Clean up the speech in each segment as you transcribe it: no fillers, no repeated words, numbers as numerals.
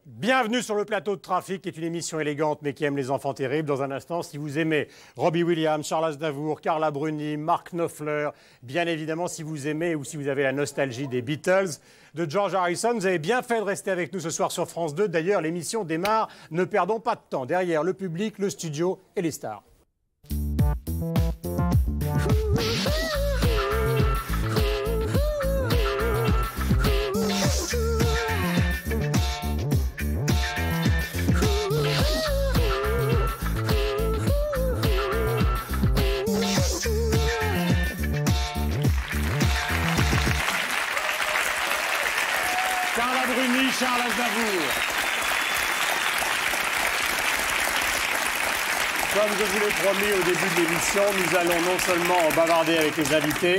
Bienvenue sur le plateau de Trafic, qui est une émission élégante mais qui aime les enfants terribles. Dans un instant, si vous aimez Robbie Williams, Charles Aznavour, Carla Bruni, Mark Knopfler, bien évidemment si vous aimez ou si vous avez la nostalgie des Beatles, de George Harrison, vous avez bien fait de rester avec nous ce soir sur France 2. D'ailleurs, l'émission démarre, ne perdons pas de temps. Derrière le public, le studio et les stars. Carla Bruni, Charles Aznavour. Comme je vous l'ai promis au début de l'émission, nous allons non seulement bavarder avec les invités,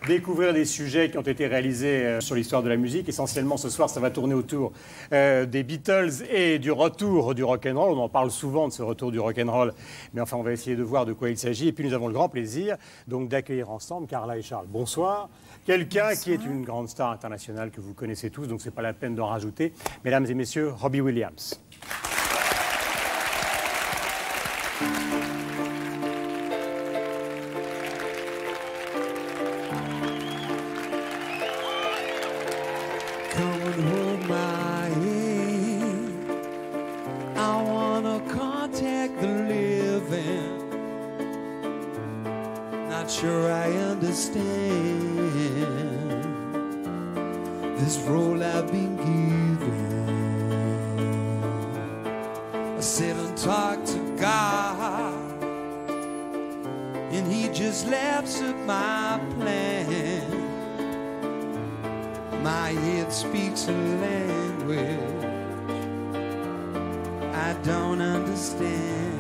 découvrir des sujets qui ont été réalisés sur l'histoire de la musique. Essentiellement, ce soir, ça va tourner autour des Beatles et du retour du rock'n'roll. On en parle souvent de ce retour du rock'n'roll, mais enfin, on va essayer de voir de quoi il s'agit. Et puis, nous avons le grand plaisir donc d'accueillir ensemble Carla et Charles. Bonsoir. Quelqu'un qui est une grande star internationale que vous connaissez tous, donc c'est pas la peine d'en rajouter. Mesdames et messieurs, Robbie Williams. Sure I understand this role I've been given. I sit and talk to God, and He just laughs at my plan. My head speaks a language I don't understand.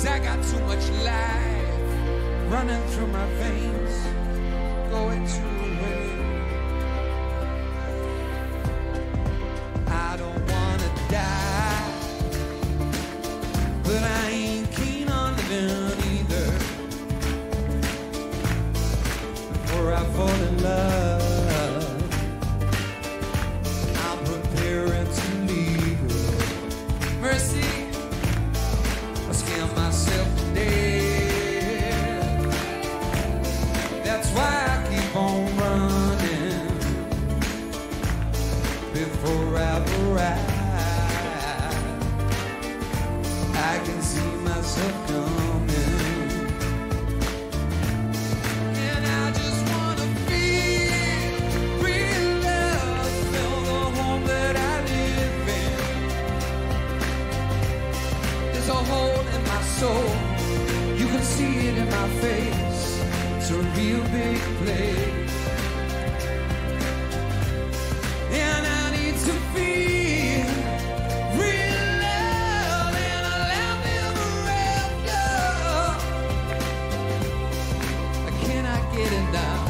I got too much life running through my veins, going to waste. I don't wanna die, but I ain't keen on living either. Before I fall in love, I'm preparing to leave her. Mercy, myself to death. That's why I keep on running before I arrive. I can see myself coming, and I just wanna feel real love, feel the home that I live in. There's a hole in my soul, you can see it in my face. It's a real big place, and I need to feel real love and a love ever after. I cannot get enough.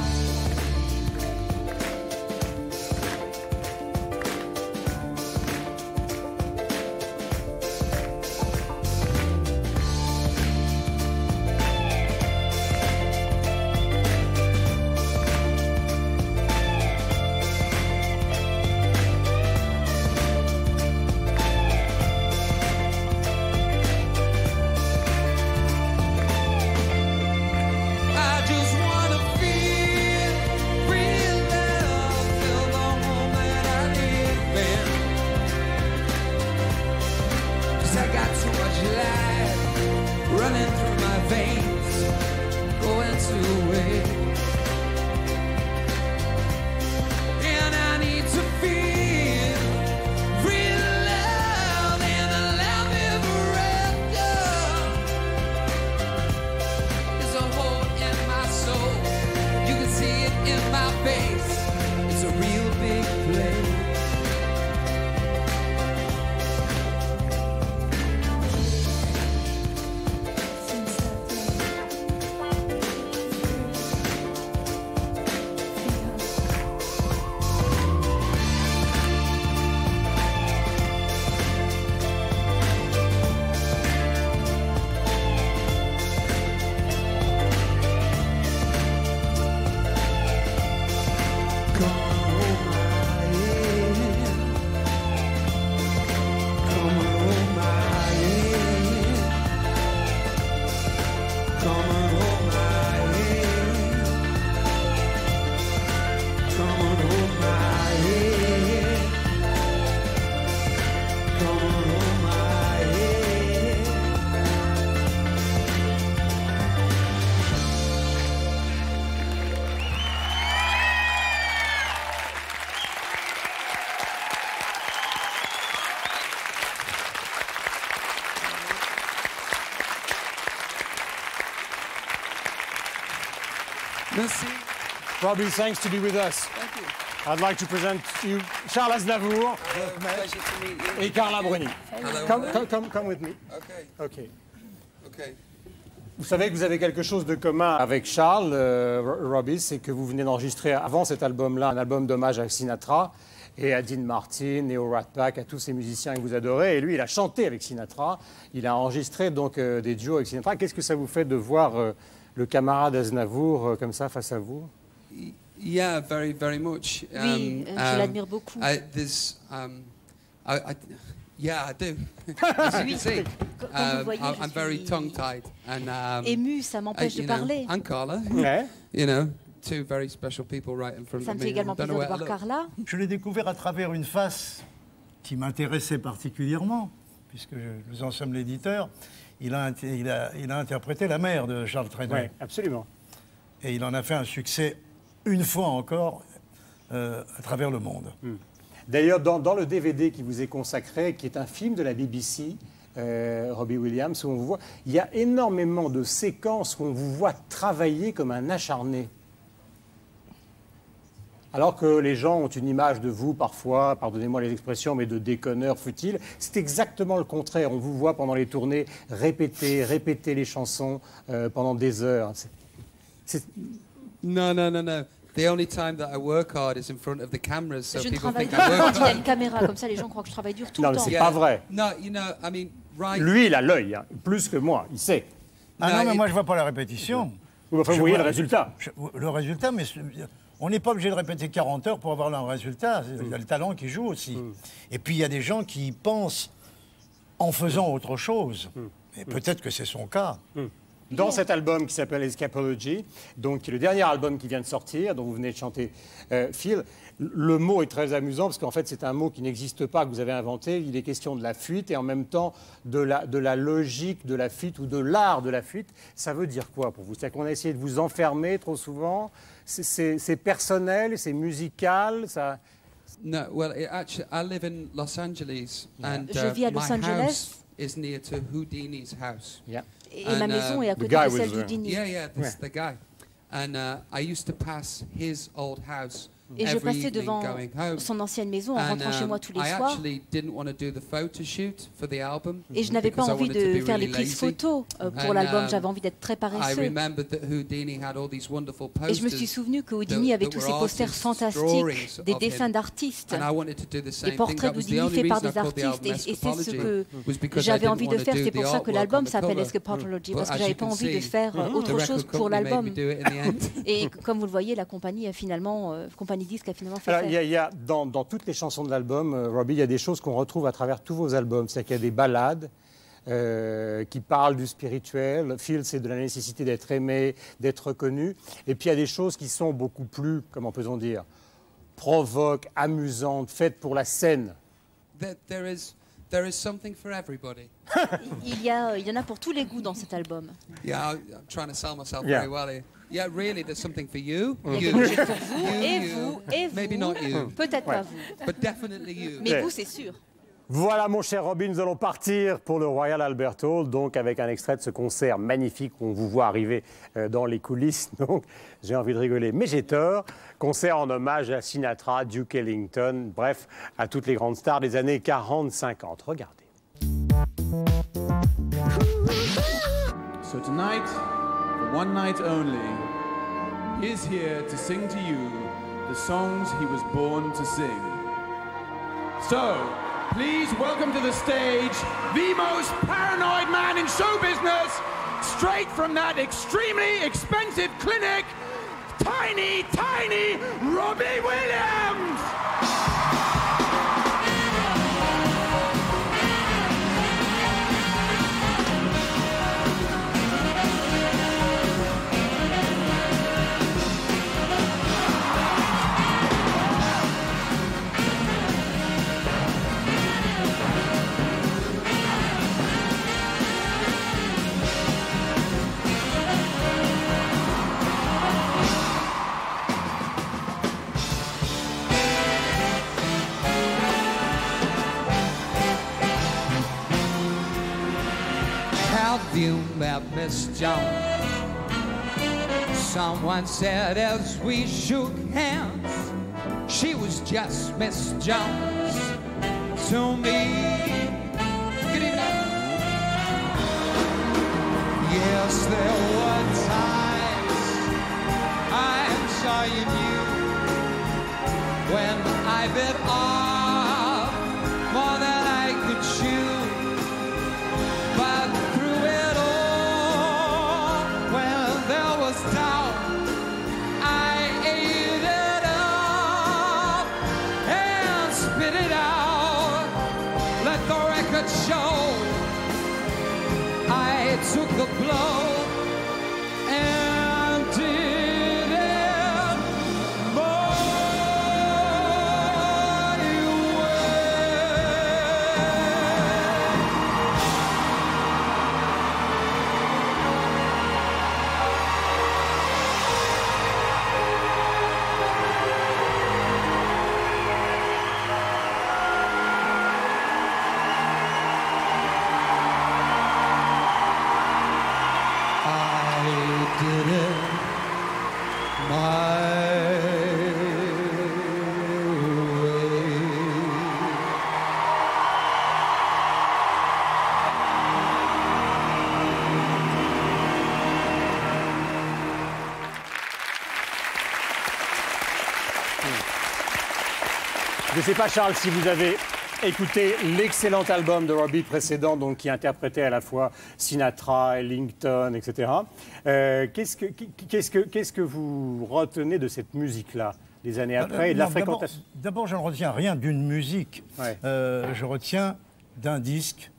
Merci. Robbie, thanks to be with us. Thank you. I'd like to present to you Charles Aznavour Pleasure to meet you. et Carla Bruni. Hello. Come with me. Okay. Okay. Okay. Vous savez que vous avez quelque chose de commun avec Charles, Robbie, c'est que vous venez d'enregistrer avant cet album-là un album d'hommage à Sinatra et à Dean Martin et au Rat Pack, à tous ces musiciens que vous adorez. Et lui, il a chanté avec Sinatra, il a enregistré donc des duos avec Sinatra. Qu'est-ce que ça vous fait de voir le camarade Aznavour comme ça face à vous? Yeah, very, very much. Oui, je l'admire beaucoup. Yeah, I do. As you can see, Comme vous voyez, I'm very tongue-tied, and ému, ça m'empêche de parler. And Carla, Ouais. you know, two very special people right in front Ça of me me. fait également Don't know plaisir de where voir to look. Carla. Je l'ai découvert à travers une face qui m'intéressait particulièrement, puisque nous en sommes l'éditeur. Il a interprété la mère de Charles Trenet. Oui, absolument. Et il en a fait un succès, une fois encore, à travers le monde. D'ailleurs, dans le DVD qui vous est consacré, qui est un film de la BBC, Robbie Williams, où on vous voit, il y a énormément de séquences où on vous voit travailler comme un acharné. Alors que les gens ont une image de vous, parfois, pardonnez-moi les expressions, mais de déconneurs futiles. C'est exactement le contraire. On vous voit pendant les tournées répéter les chansons pendant des heures. No. The only time that I work hard is in front of the cameras, so Je ne people travaille think dur I quand work il y a hard. une caméra, comme ça les gens croient que je travaille dur tout Non, le mais temps. c'est pas vrai. No, you know, I mean, right. Lui, il a l'œil, hein, plus que moi, il sait. Ah Non, non, mais il- moi je vois pas la répétition. Enfin, vous Je voyez vois- le résultat. Le résultat, mais on n'est pas obligé de répéter 40 heures pour avoir le résultat. Il y a le talent qui joue aussi. Et puis il y a des gens qui pensent en faisant autre chose. Et peut-être que c'est son cas. Dans cet album qui s'appelle Escapology, donc qui est le dernier album qui vient de sortir, dont vous venez de chanter Phil, le mot est très amusant parce qu'en fait c'est un mot qui n'existe pas, que vous avez inventé. Il est question de la fuite et en même temps de la logique de la fuite ou de l'art de la fuite. Ça veut dire quoi pour vous? C'est-à-dire qu'on a essayé de vous enfermer trop souvent? C'est personnel, c'est musical, ça... No, well, actually, I live in Los Angeles, and Je vis à Los my Angeles. house is near to Houdini's house. Yeah. Et ma maison est à côté guy de celle was, d'Houdini. Yeah, that's the guy. And I used to pass his old house Et je every passais evening devant going home. son ancienne maison en And rentrant chez moi tous les I soirs. actually didn't want to do the photo shoot for the album. Et je n'avais pas because I envie wanted to de be faire les really prises lazy. photos pour And, l'album. J'avais envie d'être très I paresseux. remembered that Houdini had all these wonderful posters. Et je me suis souvenu que Houdini avait tous ces posters fantastiques, des dessins d'artistes, And I wanted to do the des same thing. portraits That was the d'Houdini only faits par reason I des called the album artistes. Et c'est ce Escapology, que was because I j'avais didn't envie de want to faire. do C'est the pour ça que artwork l'album on the s'appelle cover. Escapology, But parce que as j'avais you pas can envie de see, faire the autre record chose pour company made me l'album. do it in the end. Et comme vous le voyez, la compagnie a finalement, Compagnie Disque a finalement fait Alors, faire. il y a dans toutes les chansons de l'album, Robbie, il y a des choses qu'on retrouve à travers tous vos albums. C'est-à-dire qu'il y a des ballades qui parlent du spirituel. Phil, c'est de la nécessité d'être aimé, d'être reconnu. Et puis il y a des choses qui sont beaucoup plus, comment peut-on dire, provoques, amusantes, faites pour la scène. There is something for everybody. Il y en a pour tous les goûts dans cet album. Yeah, I'm trying to sell myself Yeah. very well here. Yeah, really, there's something for you. Il y a You, quelque chose pour vous, et you. vous, et vous. Maybe not you, Peut-être pas Ouais. vous, but definitely you. mais Yeah. vous, c'est sûr. Voilà, mon cher Robbie, nous allons partir pour le Royal Albert Hall, donc avec un extrait de ce concert magnifique qu'on vous voit arriver dans les coulisses. Donc, j'ai envie de rigoler, mais j'ai tort. Concert en hommage à Sinatra, Duke Ellington, bref, à toutes les grandes stars des années 40-50. Regardez. So tonight, for one night only, he's here to sing to you the songs he was born to sing. So, please welcome to the stage the most paranoid man in show business, straight from that extremely expensive clinic, tiny, tiny Robbie Williams! Have you met Miss Jones? Someone said as we shook hands, she was just Miss Jones to me. Good evening. Yes, there were times I'm sure you knew when I bit off more than I could chew. But through it all, when there was doubt, I ate it up and spit it out. Let the record show I took the blow and did it my way. Did it my way. Je ne sais pas, Charles, si vous avez écouté l'excellent album de Robbie précédent, donc, qui interprétait à la fois Sinatra, Ellington, etc. Qu'est-ce que vous retenez de cette musique-là, des années après, et de la fréquentation? D'abord, je ne retiens rien d'une musique. Ouais. Je retiens d'un disque,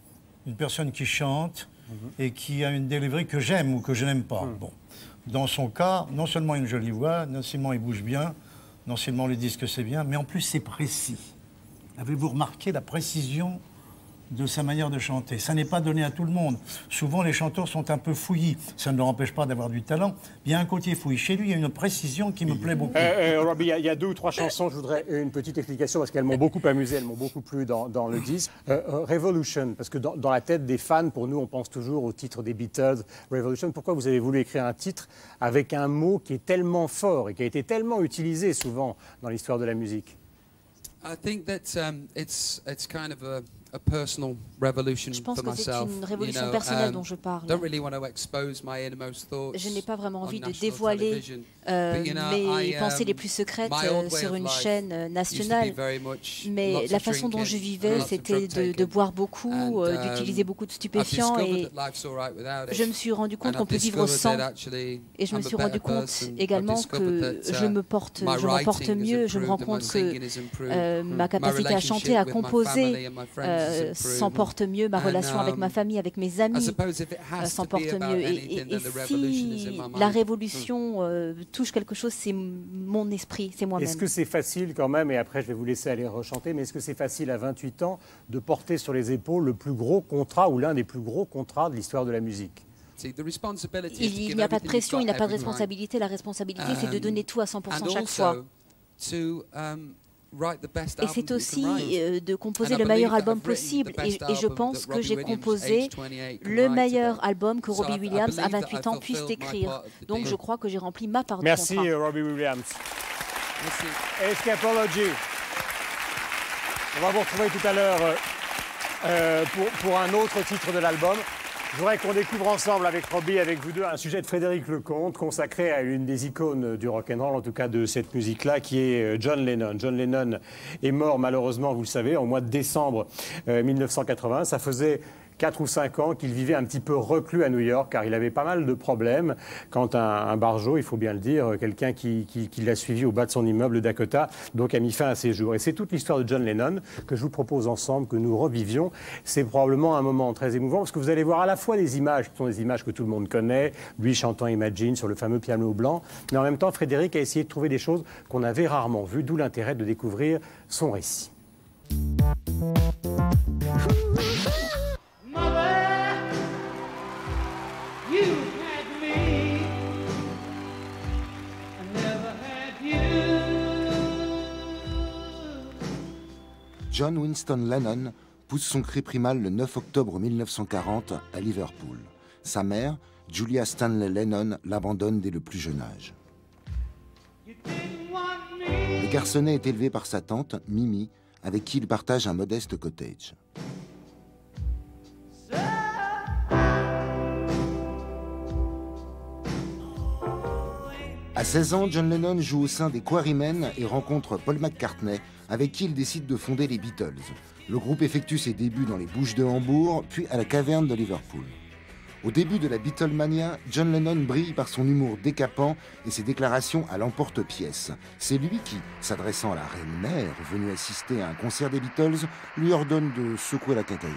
une personne qui chante et qui a une delivery que j'aime ou que je n'aime pas. Bon. Dans son cas, non seulement une jolie voix, non seulement il bouge bien, non seulement le disque c'est bien, mais en plus c'est précis. Avez-vous remarqué la précision de sa manière de chanter? Ça n'est pas donné à tout le monde. Souvent, les chanteurs sont un peu fouillis. Ça ne leur empêche pas d'avoir du talent. Il y a un côté fouillis. Chez lui, il y a une précision qui me plaît beaucoup. Robbie, il y a 2 ou 3 chansons, je voudrais une petite explication parce qu'elles m'ont beaucoup amusé, elles m'ont beaucoup plu dans le disque. Revolution, parce que dans la tête des fans, pour nous, on pense toujours au titre des Beatles, Revolution. Pourquoi vous avez voulu écrire un titre avec un mot qui est tellement fort et qui a été tellement utilisé souvent dans l'histoire de la musique? I think that it's kind of a personal revolution Je pense for que c'est myself. une révolution personnelle dont je parle. Don't really want to expose my innermost thoughts. Je n'ai pas vraiment envie on de national dévoiler television. But, you know, mes pensées les plus secrètes my old way sur of une life chaîne used to be nationale. very much Mais lots la of façon dont je drinking, vivais, lots of c'était drug de taking. boire beaucoup, And, d'utiliser beaucoup de I've stupéfiants. discovered Et that life's all right without it. je me suis rendu compte And qu'on I've peut vivre discovered sans. that actually Et je me I'm a suis rendu better compte person. I've également discovered que that, je me porte my writing mieux. has Je me rends improved and my compte singing que has improved. ma My capacité à chanter, à relationship with my composer family and my friends has improved. s'en porte mieux. Ma And, relation avec ma famille, avec mes I amis suppose if it has s'en to porte be about mieux. anything, then Et the revolution is si in my la mind. révolution touche quelque chose, c'est mon esprit, c'est moi-même. Est-ce que c'est facile quand même, et après je vais vous laisser aller rechanter, mais est-ce que c'est facile à 28 ans de porter sur les épaules le plus gros contrat ou l'un des plus gros contrats de l'histoire de la musique? Il n'y a pas de pression, il n'y a pas de responsabilité. La responsabilité, c'est de donner tout à 100% chaque fois. Et c'est aussi de composer le meilleur album possible. Et je pense que j'ai composé le meilleur album que Robbie Williams, à 28 ans, puisse écrire. Donc je crois que j'ai rempli ma part du contrat. Merci Robbie Williams. Escapology. On va vous retrouver tout à l'heure pour un autre titre de l'album. Je voudrais qu'on découvre ensemble avec Robbie, avec vous deux, un sujet de Frédéric Lecomte consacré à une des icônes du rock'n'roll, en tout cas de cette musique-là, qui est John Lennon. John Lennon est mort malheureusement, vous le savez, en mois de décembre 1980. Ça faisait 4 ou 5 ans qu'il vivait un petit peu reclus à New York, car il avait pas mal de problèmes quand un barjot, il faut bien le dire, quelqu'un qui l'a suivi au bas de son immeuble Dakota, donc a mis fin à ses jours. Et c'est toute l'histoire de John Lennon que je vous propose ensemble, que nous revivions. C'est probablement un moment très émouvant, parce que vous allez voir à la fois des images qui sont des images que tout le monde connaît, lui chantant Imagine sur le fameux piano blanc, mais en même temps, Frédéric a essayé de trouver des choses qu'on avait rarement vues, d'où l'intérêt de découvrir son récit. John Winston Lennon pousse son cri primal le 9 octobre 1940 à Liverpool. sa mère, Julia Stanley Lennon, l'abandonne dès le plus jeune âge. Le garçonnet est élevé par sa tante, Mimi, avec qui il partage un modeste cottage. À 16 ans, John Lennon joue au sein des Quarrymen et rencontre Paul McCartney, avec qui il décide de fonder les Beatles. Le groupe effectue ses débuts dans les Bouches de Hambourg, puis à la Caverne de Liverpool. Au début de la Beatlemania, John Lennon brille par son humour décapant et ses déclarations à l'emporte-pièce. C'est lui qui, s'adressant à la reine mère, venue assister à un concert des Beatles, lui ordonne de secouer la quincaillerie.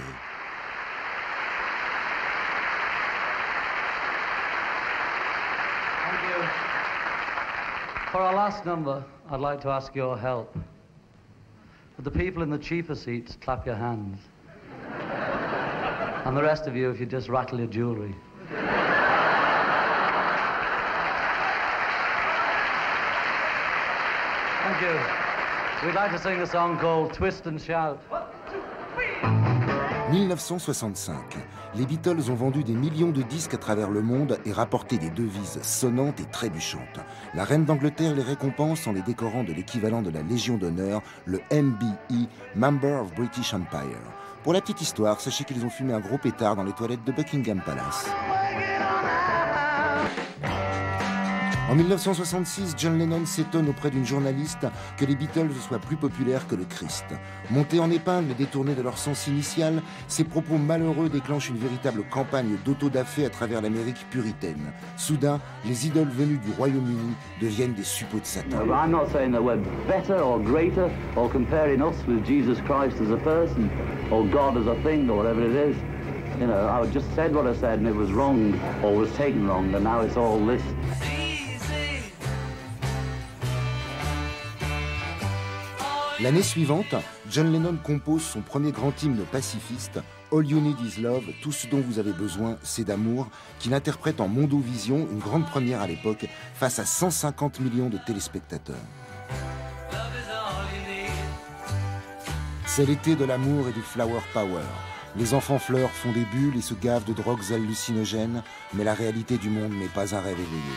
For our last number, I'd like to ask your help. For the people in the cheaper seats, clap your hands. And the rest of you, if you just rattle your jewelry. Thank you. We'd like to sing a song called Twist and Shout. 1965. Les Beatles ont vendu des millions de disques à travers le monde et rapporté des devises sonnantes et trébuchantes. La reine d'Angleterre les récompense en les décorant de l'équivalent de la Légion d'honneur, le MBE, Member of British Empire. Pour la petite histoire, sachez qu'ils ont fumé un gros pétard dans les toilettes de Buckingham Palace. En 1966, John Lennon s'étonne auprès d'une journaliste que les Beatles soient plus populaires que le Christ. Montés en épingle et détournés de leur sens initial, ces propos malheureux déclenchent une véritable campagne d'auto-da-fé à travers l'Amérique puritaine. Soudain, les idoles venues du Royaume-Uni deviennent des suppôts de Satan. I'm not saying that we're better or greater or comparing us with Jesus Christ as a person or God as a thing or whatever it is. You know, I just said what I said and it was wrong or was taken wrong and now it's all this. L'année suivante, John Lennon compose son premier grand hymne pacifiste, All You Need Is Love, tout ce dont vous avez besoin, c'est d'amour, qu'il interprète en Mondovision, une grande première à l'époque, face à 150 millions de téléspectateurs. C'est l'été de l'amour et du flower power. Les enfants fleurs font des bulles et se gavent de drogues hallucinogènes, mais la réalité du monde n'est pas un rêve éveillé.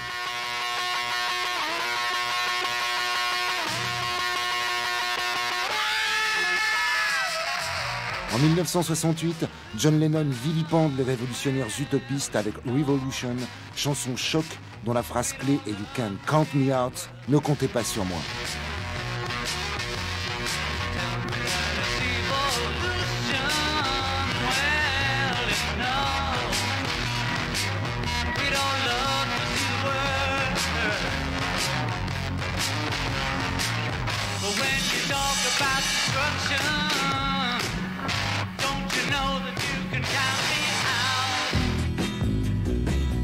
En 1968, John Lennon vilipende les révolutionnaires utopistes avec Revolution, chanson choc dont la phrase clé est « You can count me out », ne comptez pas sur moi.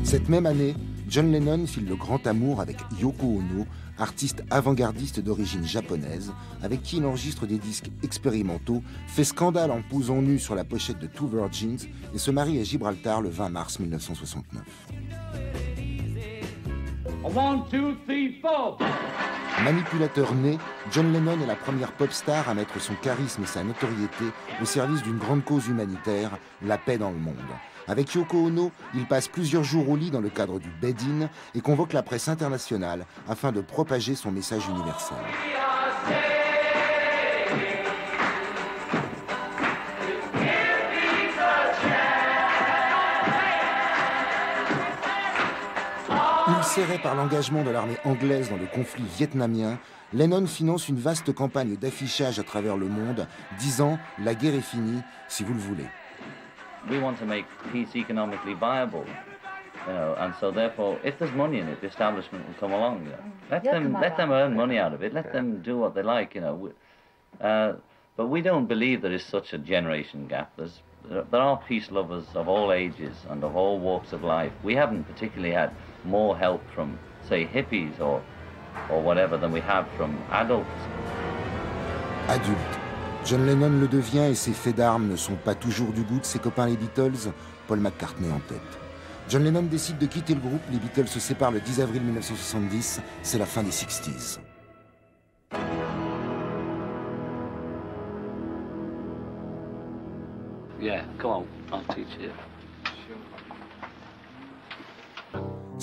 Cette même année, John Lennon file le grand amour avec Yoko Ono, artiste avant-gardiste d'origine japonaise, avec qui il enregistre des disques expérimentaux, fait scandale en posant nu sur la pochette de Two Virgins et se marie à Gibraltar le 20 mars 1969. Manipulateur né, John Lennon est la première pop star à mettre son charisme et sa notoriété au service d'une grande cause humanitaire, la paix dans le monde. Avec Yoko Ono, il passe plusieurs jours au lit dans le cadre du bed-in et convoque la presse internationale afin de propager son message universel. Ulcéré par l'engagement de l'armée anglaise dans le conflit vietnamien, Lennon finance une vaste campagne d'affichage à travers le monde, disant « La guerre est finie, si vous le voulez ». We want to make peace economically viable, you know, and so therefore, if there's money in it, the establishment will come along. You know. Let them earn money out of it. Let them do what they like. You know, but we don't believe there is such a generation gap. There are peace lovers of all ages and of all walks of life. We haven't particularly had more help from, say, hippies or whatever than we have from adults. Adulte. John Lennon le devient et ses faits d'armes ne sont pas toujours du goût de ses copains les Beatles, Paul McCartney en tête. John Lennon décide de quitter le groupe, les Beatles se séparent le 10 avril 1970, c'est la fin des 60s. Yeah, come on, I'll teach you.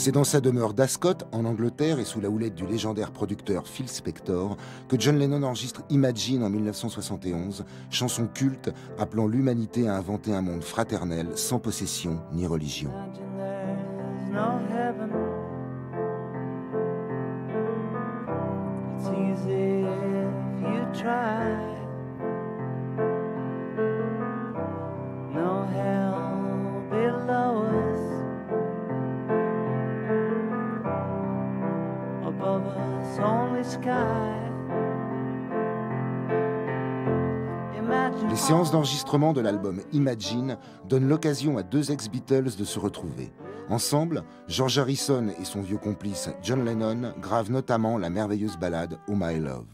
C'est dans sa demeure d'Ascot, en Angleterre, et sous la houlette du légendaire producteur Phil Spector, que John Lennon enregistre Imagine en 1971, chanson culte appelant l'humanité à inventer un monde fraternel, sans possession ni religion. Les séances d'enregistrement de l'album Imagine donnent l'occasion à deux ex-Beatles de se retrouver. Ensemble, George Harrison et son vieux complice John Lennon gravent notamment la merveilleuse ballade Oh My Love.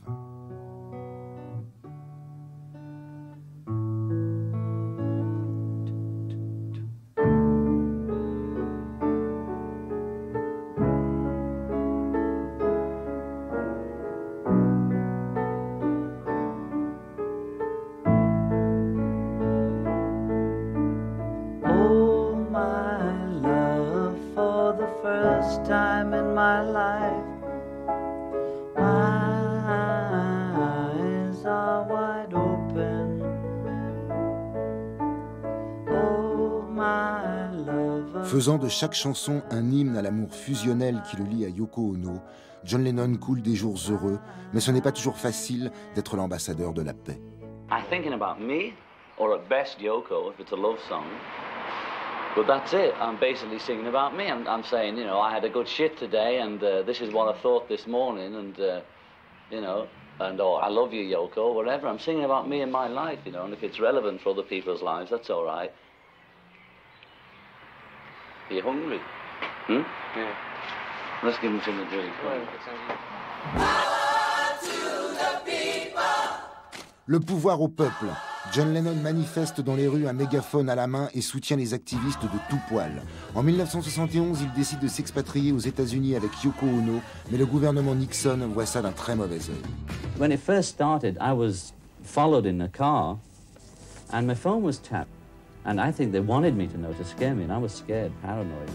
Faisant de chaque chanson un hymne à l'amour fusionnel qui le lie à Yoko Ono, John Lennon coule des jours heureux, mais ce n'est pas toujours facile d'être l'ambassadeur de la paix. I'm thinking about me, or at best Yoko, if it's a love song. But that's it. I'm basically singing about me. I'm saying, you know, I had a good shit today, and this is what I thought this morning, and you know, and oh, I love you, Yoko, whatever. I'm singing about me and my life, you know, and if it's relevant for other people's lives, that's all right. Are you hungry? Hmm? Yeah. Let's give him something to drink. Le pouvoir au peuple. John Lennon manifeste dans les rues un mégaphone à la main et soutient les activistes de tout poil. En 1971, il décide de s'expatrier aux États-Unis avec Yoko Ono, mais le gouvernement Nixon voit ça d'un très mauvais œil. When it first started, I was followed in a car, and my phone was tapped. And I think they wanted me to know to scare me, and I was scared, paranoid.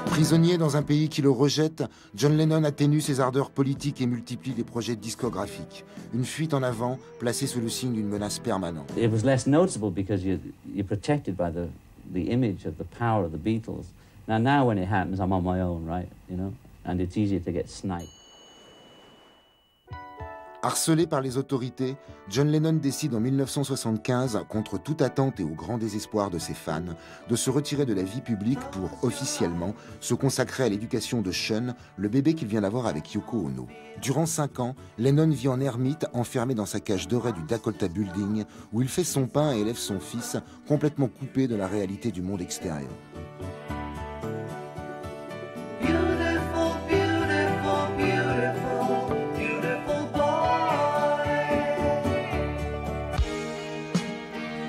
Prisonnier dans un pays qui le rejette, John Lennon atténue ses ardeurs politiques et multiplie les projets discographiques. Une fuite en avant, placée sous le signe d'une menace permanente. It was less noticeable because you're protected by the image of the power of the Beatles. Now when it happens, I'm on my own, right? You know, and it's easier to get sniped. Harcelé par les autorités, John Lennon décide en 1975, contre toute attente et au grand désespoir de ses fans, de se retirer de la vie publique pour, officiellement, se consacrer à l'éducation de Sean, le bébé qu'il vient d'avoir avec Yoko Ono. Durant 5 ans, Lennon vit en ermite, enfermé dans sa cage dorée du Dakota Building, où il fait son pain et élève son fils, complètement coupé de la réalité du monde extérieur.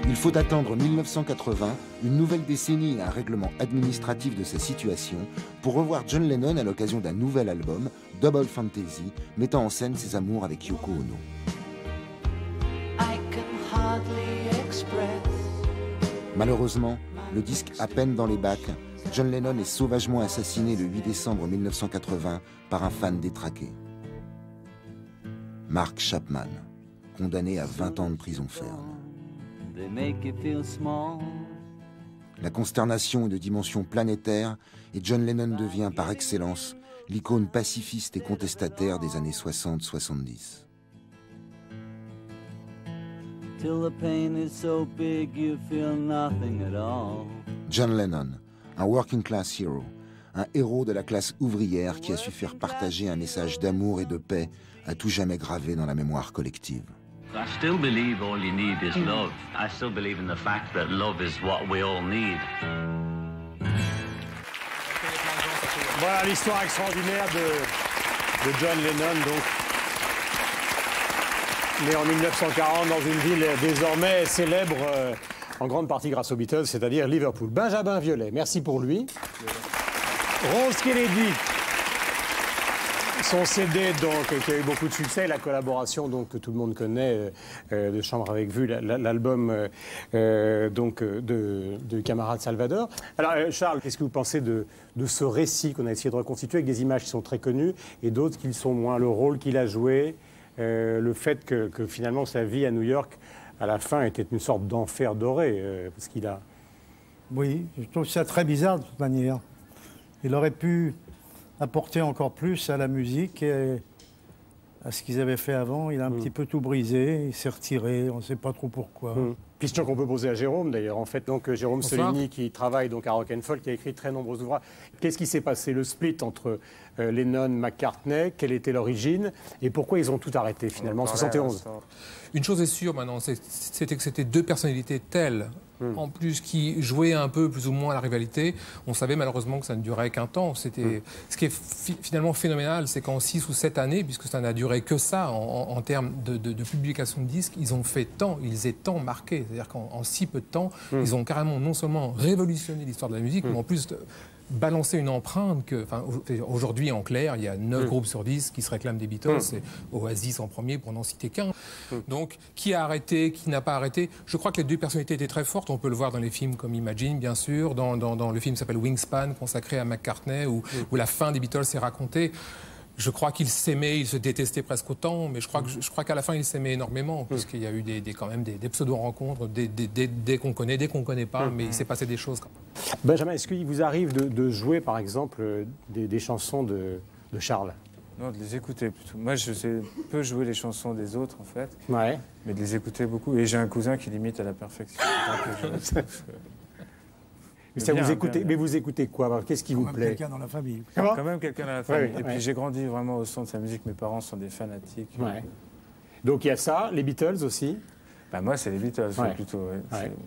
Il faut attendre 1980, une nouvelle décennie et un règlement administratif de sa situation, pour revoir John Lennon à l'occasion d'un nouvel album, Double Fantasy, mettant en scène ses amours avec Yoko Ono. Malheureusement, le disque à peine dans les bacs, John Lennon est sauvagement assassiné le 8 décembre 1980 par un fan détraqué. Mark Chapman, condamné à 20 ans de prison ferme. La consternation est de dimension planétaire et John Lennon devient par excellence l'icône pacifiste et contestataire des années 60-70. John Lennon, un working class hero, un héros de la classe ouvrière qui a su faire partager un message d'amour et de paix à tout jamais gravé dans la mémoire collective. I still believe all you need is love. I still believe in the fact that love is what we all need. Voilà l'histoire extraordinaire de John Lennon, donc, né en 1940 dans une ville désormais célèbre en grande partie grâce aux Beatles, c'est-à-dire Liverpool. Benjamin Violet, merci pour lui. Rose Kennedy. Son CD, donc, qui a eu beaucoup de succès, la collaboration donc, que tout le monde connaît de Chambre avec Vue, l'album de Camarade Salvador. Alors, Charles, qu'est-ce que vous pensez de ce récit qu'on a essayé de reconstituer avec des images qui sont très connues et d'autres qui le sont moins, le rôle qu'il a joué, le fait que finalement sa vie à New York, à la fin, était une sorte d'enfer doré, parce qu'il a... Oui, je trouve ça très bizarre de toute manière. Il aurait pu apporter encore plus à la musique et à ce qu'ils avaient fait avant. Il a un petit peu tout brisé, il s'est retiré, on ne sait pas trop pourquoi. Question qu'on peut poser à Jérôme d'ailleurs, en fait. Donc Jérôme Soligny, qui travaille donc à Rock and Folk, qui a écrit de très nombreux ouvrages. Qu'est-ce qui s'est passé, le split entre Lennon, McCartney, quelle était l'origine et pourquoi ils ont tout arrêté finalement en 71? Une chose est sûre maintenant, c'était que c'était deux personnalités telles, en plus qui jouaient un peu plus ou moins à la rivalité. On savait malheureusement que ça ne durait qu'un temps. Ce qui est finalement phénoménal, c'est qu'en 6 ou 7 années, puisque ça n'a duré que ça en termes de publication de disques, ils ont fait tant, ils étaient tant marqués. C'est-à-dire qu'en si peu de temps, ils ont carrément non seulement révolutionné l'histoire de la musique, mais en plus balancer une empreinte que, aujourd'hui en clair, il y a 9 groupes sur 10 qui se réclament des Beatles, c'est Oasis en premier pour n'en citer qu'un. Donc, qui a arrêté, qui n'a pas arrêté? Je crois que les deux personnalités étaient très fortes, on peut le voir dans les films comme Imagine, bien sûr, dans le film qui s'appelle Wingspan, consacré à McCartney, où la fin des Beatles est racontée. Je crois qu'ils s'aimaient, ils se détestaient presque autant, mais je crois qu'à la fin, ils s'aimaient énormément, puisqu'il y a eu quand même des pseudo-rencontres, des qu'on connaît, des qu'on ne connaît pas, mais il s'est passé des choses. Benjamin, est-ce qu'il vous arrive de jouer, par exemple, des chansons de Charles? Non, de les écouter plutôt. Moi, je sais peu jouer les chansons des autres, en fait, mais de les écouter beaucoup. Et j'ai un cousin qui l'imite à la perfection. Mais vous écoutez quoi? Qu'est-ce qui vous plaît? Quelqu'un dans la famille. Quand même quelqu'un dans la famille. Et puis j'ai grandi vraiment au son de sa musique. Mes parents sont des fanatiques. Donc il y a ça, les Beatles aussi? Moi, c'est les Beatles plutôt.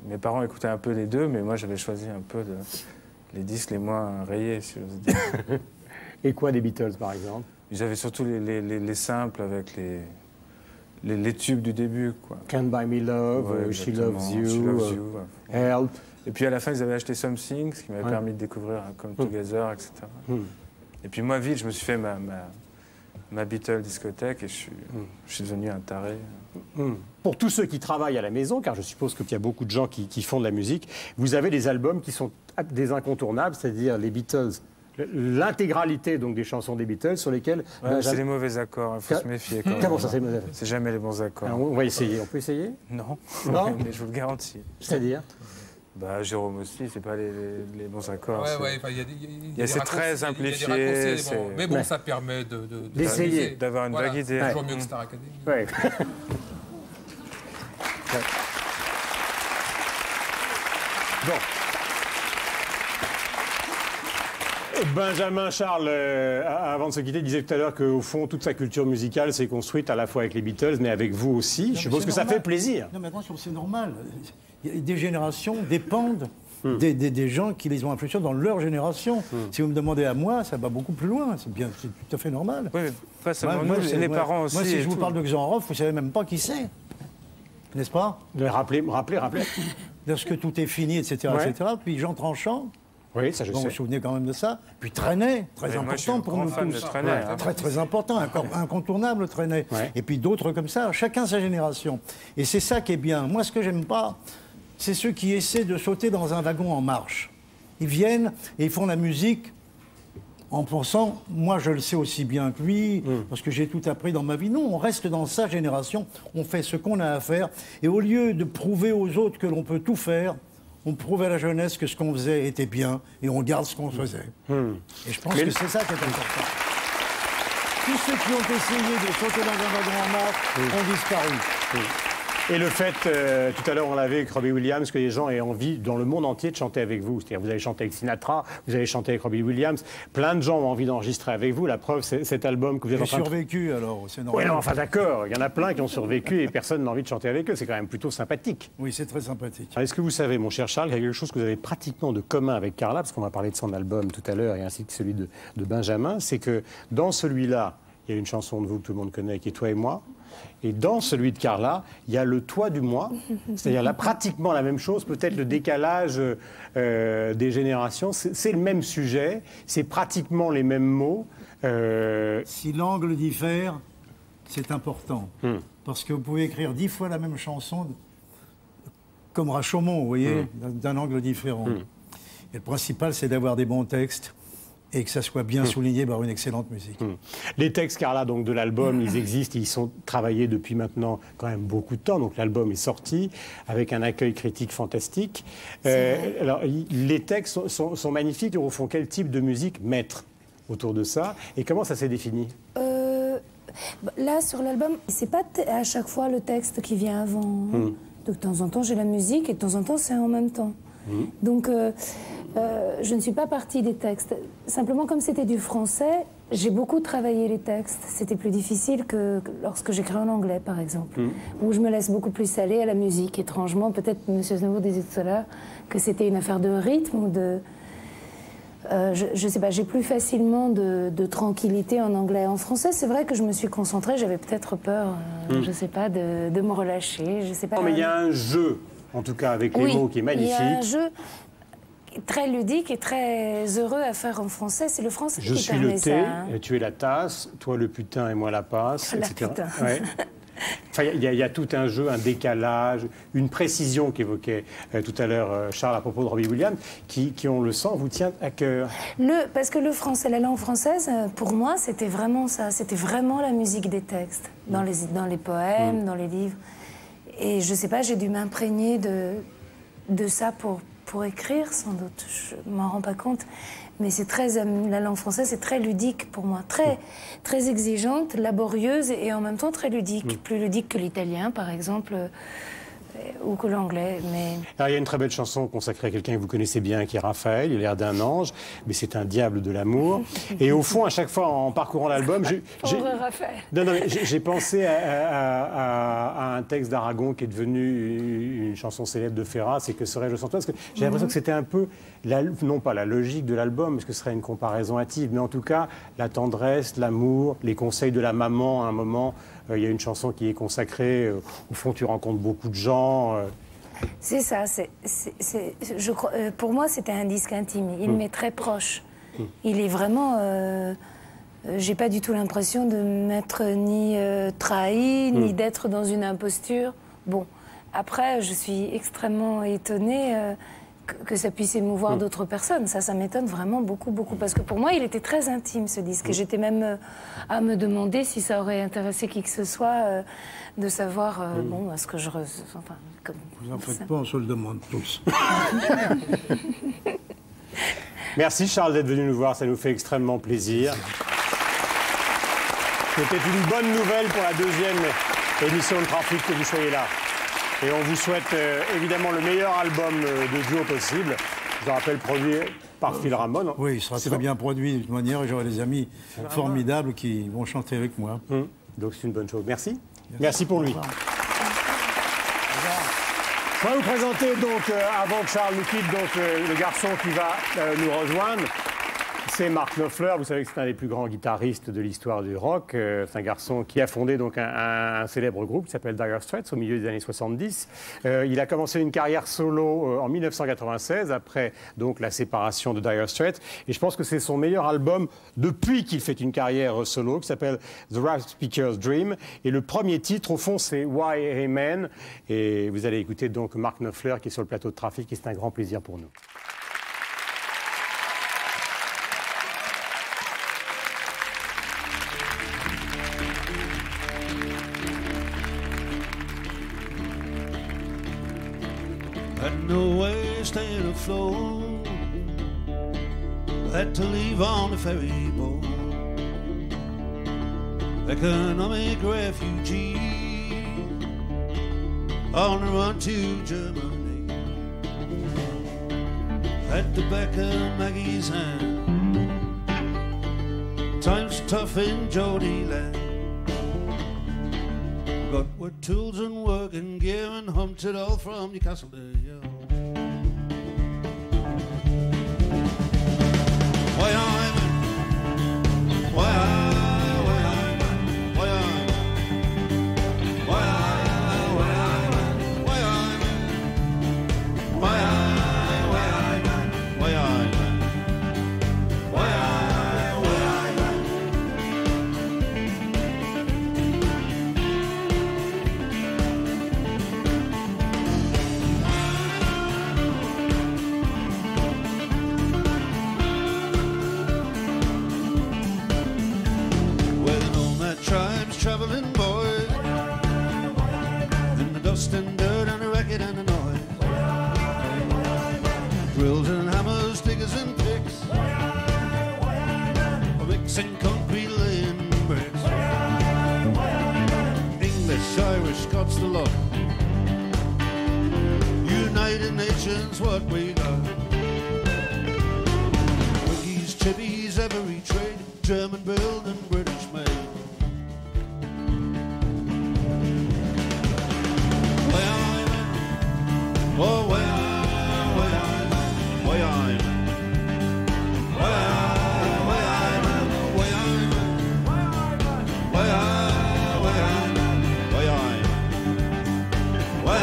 Mes parents écoutaient un peu les deux, mais moi, j'avais choisi un peu les disques les moins rayés, si j'ose dire. Et quoi des Beatles, par exemple? Ils avaient surtout les simples avec les tubes du début, quoi. Can't Buy Me Love, She Loves You, Help. Et puis à la fin, ils avaient acheté Something, ce qui m'avait permis de découvrir Come Together, etc. Et puis moi, vite, je me suis fait ma Beatles discothèque et je suis devenu un taré. Pour tous ceux qui travaillent à la maison, car je suppose qu'il y a beaucoup de gens qui font de la musique, vous avez des albums qui sont des incontournables, c'est-à-dire les Beatles. L'intégralité donc des chansons des Beatles sur lesquelles... c'est les mauvais accords, il faut se méfier quand même. Comment ça, c'est mauvais? C'est jamais les bons accords. Alors, on va essayer, on peut essayer? Non, non mais je vous le garantis. C'est-à-dire? Jérôme aussi, c'est pas les bons accords. C'est très simplifié. Mais bon, ça permet d'essayer, d'avoir une vague idée. C'est toujours mieux que Star Academy. Bon. Benjamin Charles, avant de se quitter, disait tout à l'heure qu'au fond, toute sa culture musicale s'est construite à la fois avec les Beatles, mais avec vous aussi. Je suppose que ça fait plaisir. Non, mais attention, c'est normal. Des générations dépendent des gens qui les ont influencés dans leur génération. Si vous me demandez à moi, ça va beaucoup plus loin. C'est tout à fait normal. Oui, mais pas seulement les parents aussi. Moi, si je vous parle de Xanroff, vous ne savez même pas qui c'est. N'est-ce pas? Rappelez. Lorsque tout est fini, etc., etc. Puis Jean Tranchant. Oui, ça je sais. Vous vous souvenez quand même de ça. Puis Trenet, très important pour nous tous. Très important, incontournable Trenet. Et puis d'autres comme ça, chacun sa génération. Et c'est ça qui est bien. Moi, ce que j'aime pas, c'est ceux qui essaient de sauter dans un wagon en marche. Ils viennent et ils font la musique en pensant, moi je le sais aussi bien que lui, parce que j'ai tout appris dans ma vie. Non, on reste dans sa génération, on fait ce qu'on a à faire. Et au lieu de prouver aux autres que l'on peut tout faire, on prouve à la jeunesse que ce qu'on faisait était bien et on garde ce qu'on faisait. Et je pense que c'est ça qui est important. Tous ceux qui ont essayé de sauter dans un wagon en marche ont disparu. Et le fait, tout à l'heure on l'avait avec Robbie Williams, que les gens aient envie dans le monde entier de chanter avec vous. C'est-à-dire vous avez chanté avec Sinatra, vous avez chanté avec Robbie Williams, plein de gens ont envie d'enregistrer avec vous. La preuve, c'est cet album que vous êtes en train de... survécu alors, c'est normal. Oui, non, enfin d'accord, il y en a plein qui ont survécu et personne n'a envie de chanter avec eux. C'est quand même plutôt sympathique. Oui, c'est très sympathique. Est-ce que vous savez, mon cher Charles, qu'il y a quelque chose que vous avez pratiquement de commun avec Carla, parce qu'on va parler de son album tout à l'heure et ainsi que celui de Benjamin, c'est que dans celui-là, il y a une chanson de vous que tout le monde connaît qui est Toi et moi. Et dans celui de Carla, il y a le toi du moi, c'est-à-dire là, pratiquement la même chose, peut-être le décalage des générations. C'est le même sujet, c'est pratiquement les mêmes mots. Si l'angle diffère, c'est important. Parce que vous pouvez écrire 10 fois la même chanson, comme Rashomon, vous voyez, d'un angle différent. Et le principal, c'est d'avoir des bons textes et que ça soit bien souligné par une excellente musique. Les textes, Carla, donc, de l'album, ils existent, ils sont travaillés depuis maintenant quand même beaucoup de temps. Donc l'album est sorti avec un accueil critique fantastique. Alors, les textes sont magnifiques. Au fond, quel type de musique mettre autour de ça et comment ça s'est défini? Là, sur l'album, c'est pas à chaque fois le texte qui vient avant. De temps en temps, j'ai la musique et de temps en temps, c'est en même temps. Donc, je ne suis pas partie des textes. Simplement, comme c'était du français, j'ai beaucoup travaillé les textes. C'était plus difficile que lorsque j'écris en anglais, par exemple, où je me laisse beaucoup plus aller à la musique. Étrangement, peut-être M. Aznavour disait tout à l'heure que c'était une affaire de rythme ou de... je ne sais pas, j'ai plus facilement de tranquillité en anglais. En français, c'est vrai que je me suis concentrée, j'avais peut-être peur, je ne sais pas, de me relâcher, je sais pas. Non, mais il y a un jeu, en tout cas, avec les mots qui est magnifique. Il y a un jeu très ludique et très heureux à faire en français. C'est le français qui permet ça. Je suis le thé, tu es la tasse, toi le putain et moi la passe, la etc. Putain. Ouais. Enfin, il y a tout un jeu, un décalage, une précision qu'évoquait tout à l'heure Charles à propos de Robbie Williams, qui, on le sent, vous tient à cœur. Parce que le français, la langue française, pour moi, c'était vraiment ça. C'était vraiment la musique des textes, dans les poèmes, dans les livres. Et je sais pas, j'ai dû m'imprégner de ça pour écrire, sans doute. Je m'en rends pas compte. Mais c'est la langue française, c'est très ludique pour moi. Très exigeante, laborieuse et en même temps très ludique. Plus ludique que l'italien, par exemple, ou que l'anglais. Mais... Alors, il y a une très belle chanson consacrée à quelqu'un que vous connaissez bien, qui est Raphaël. Il a l'air d'un ange, mais c'est un diable de l'amour. Et au fond, à chaque fois, en parcourant l'album, j'ai pensé à un texte d'Aragon qui est devenu une chanson célèbre de Ferrat, c'est Que serais-je sans toi? Parce que j'ai l'impression que c'était un peu, non pas la logique de l'album, parce que ce serait une comparaison hâtive, mais en tout cas, la tendresse, l'amour, les conseils de la maman à un moment. Il y a une chanson qui est consacrée, au fond, tu rencontres beaucoup de gens. C'est ça, je crois, pour moi, c'était un disque intime. Il m'est très proche. Il est vraiment... j'ai pas du tout l'impression de m'être ni trahi, ni d'être dans une imposture. Bon, après, je suis extrêmement étonnée que ça puisse émouvoir d'autres personnes. Ça m'étonne vraiment beaucoup, beaucoup. Parce que pour moi, il était très intime, ce disque. Et j'étais même à me demander si ça aurait intéressé qui que ce soit de savoir, bon, ce que je... Enfin, vous en faites pas, on se le demande tous. Merci Charles d'être venu nous voir, ça nous fait extrêmement plaisir. C'était une bonne nouvelle pour la deuxième émission de Trafic que vous soyez là. Et on vous souhaite évidemment le meilleur album de duo possible. Je vous rappelle, produit par Phil Ramone. Oui, il sera très bien produit de toute manière et j'aurai des amis formidables qui vont chanter avec moi. Donc c'est une bonne chose. Merci. Merci pour lui. Je vais vous présenter donc, avant que Charles nous quitte, donc, le garçon qui va nous rejoindre. C'est Mark Knopfler, vous savez que c'est un des plus grands guitaristes de l'histoire du rock. C'est un garçon qui a fondé donc un célèbre groupe qui s'appelle Dire Straits au milieu des années 70. Il a commencé une carrière solo en 1996 après donc la séparation de Dire Straits. Et je pense que c'est son meilleur album depuis qu'il fait une carrière solo qui s'appelle The Rap Speaker's Dream. Et le premier titre au fond c'est Why Amen. Et vous allez écouter donc Mark Knopfler qui est sur le plateau de Trafic et c'est un grand plaisir pour nous. Had no way to stay afloat, had to leave on the ferry boat. Economic refugee on the run to Germany. At the back of Maggie's hand, times tough in Jody land. Got with tools and work and gear and humped it all from Newcastle to Yale. Why I'm, why I'm, why I'm, why I'm. love. United Nations, what we got. Wiggies, chippies, every trade, German built and British made. Oh, way I'm, way I'm, way I'm, way I'm, way I'm, way I'm, way I'm, way I'm, way I'm, way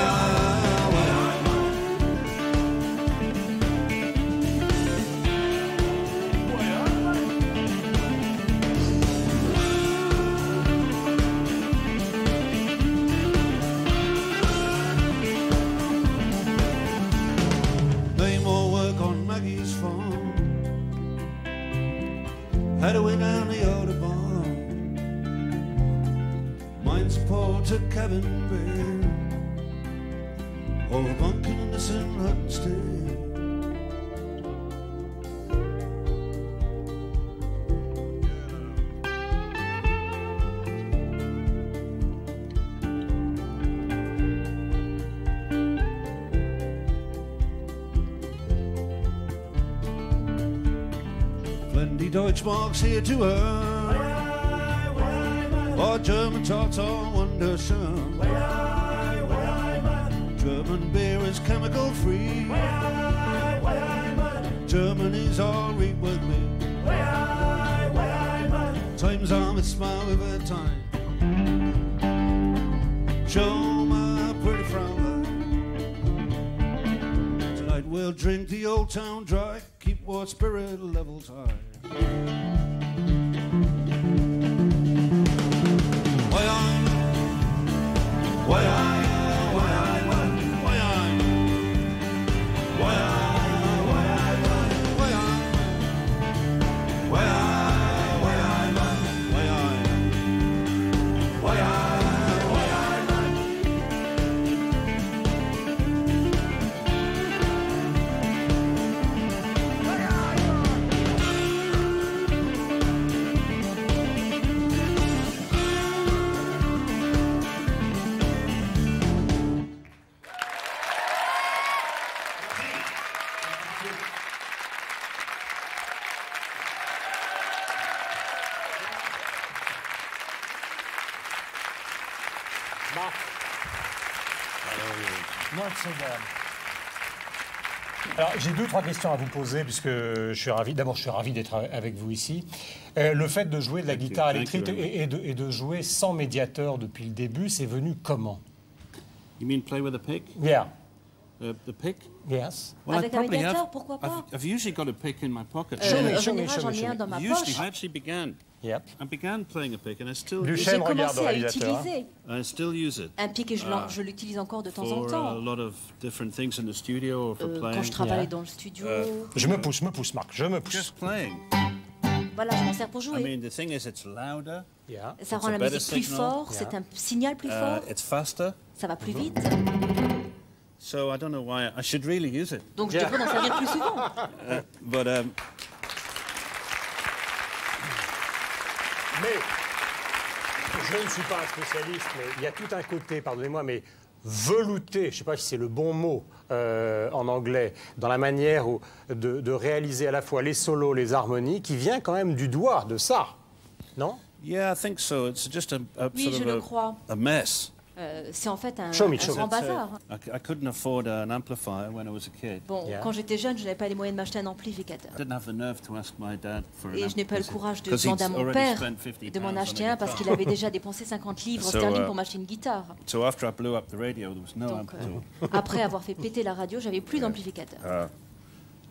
head away down the Autobahn. Mine's Port to Cabin Bay, over Bunkerness and Huddersfield. Deutschmarks here to earn, or German talks are wonderschön. German beer is chemical free. Germany's all right with me. Times are with smile with a time. Show my pretty Fraulein. Tonight we'll drink the old town dry, keep our spirit levels high. Alors, j'ai 2-3 questions à vous poser, puisque je suis ravi. D'abord, je suis ravi d'être avec vous ici. Le fait de jouer de la guitare électrique et de jouer sans médiateur depuis le début, c'est venu comment? You mean play with a pick? Yeah. The pick? Yes. Well, Avec un médiateur, pourquoi pas? I've usually got a pick in my pocket. En général, j'en ai un dans ma poche. I actually began. Yep. I began playing a pick, and I still. J'ai commencé à utiliser I still use it. un pick et je l'utilise encore de temps en For temps. a lot of different things in the studio or for playing. Quand je travaille dans le studio. Je me pousse, Marc, je me pousse. Just playing. Voilà, je m'en sers pour jouer. I mean, the thing is, it's louder. Yeah. Ça rend la musique plus fort, c'est un signal plus fort. It's faster. Ça va plus vite. So I don't know why I should really use it. Donc je devrais en servir plus souvent. But Mais je ne suis pas un spécialiste, mais il y a tout un côté, pardonnez-moi, mais velouté, je ne sais pas si c'est le bon mot en anglais, dans la manière de réaliser à la fois les solos, les harmonies, qui vient quand même du doigt de ça, non? Yeah, I think so. It's just a Oui, je le crois. a mess. C'est en fait un grand It's bazar. I couldn't afford an amplifier when I was a kid. Bon, quand j'étais jeune, je n'avais pas les moyens de m'acheter un amplificateur. I didn't have the nerve to ask my dad for an Et je n'ai pas le courage de because demander à he'd mon already père spent 50 de m'en pounds on acheter a un parce guitar. qu'il avait déjà dépensé 50 livres So, sterling pour m'acheter une guitare. So after I blew up the radio, there was no Donc, amplifier. après avoir fait péter la radio, j'avais plus d'amplificateur.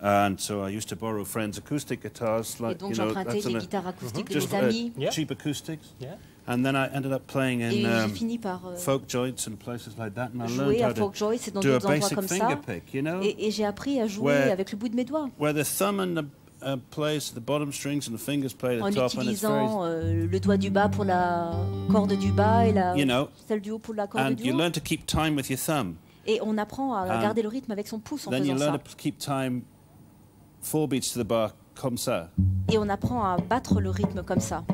And so I used to borrow friends' acoustic guitars, Et like donc j'empruntais les guitares acoustiques de just mes amis. cheap acoustics. And then I ended up playing Et in j'ai fini par folk joints and places like that, and I learned jouer how à folk joints et dans to do a d'autres endroits basic comme finger ça. pick, you know, Et j'ai appris à jouer Where- avec le bout de mes doigts. where the thumb and the plays the bottom strings and the fingers play the En top, and it's utilisant very, le doigt du bas pour la corde du bas et You know, celle du haut pour la corde and du you haut. learn to keep time with your thumb. Et on apprend à And garder le rythme avec son pouce en Then you faisant learn ça. to keep time 4 beats to the bar, comme ça. Et on apprend à battre le rythme comme ça.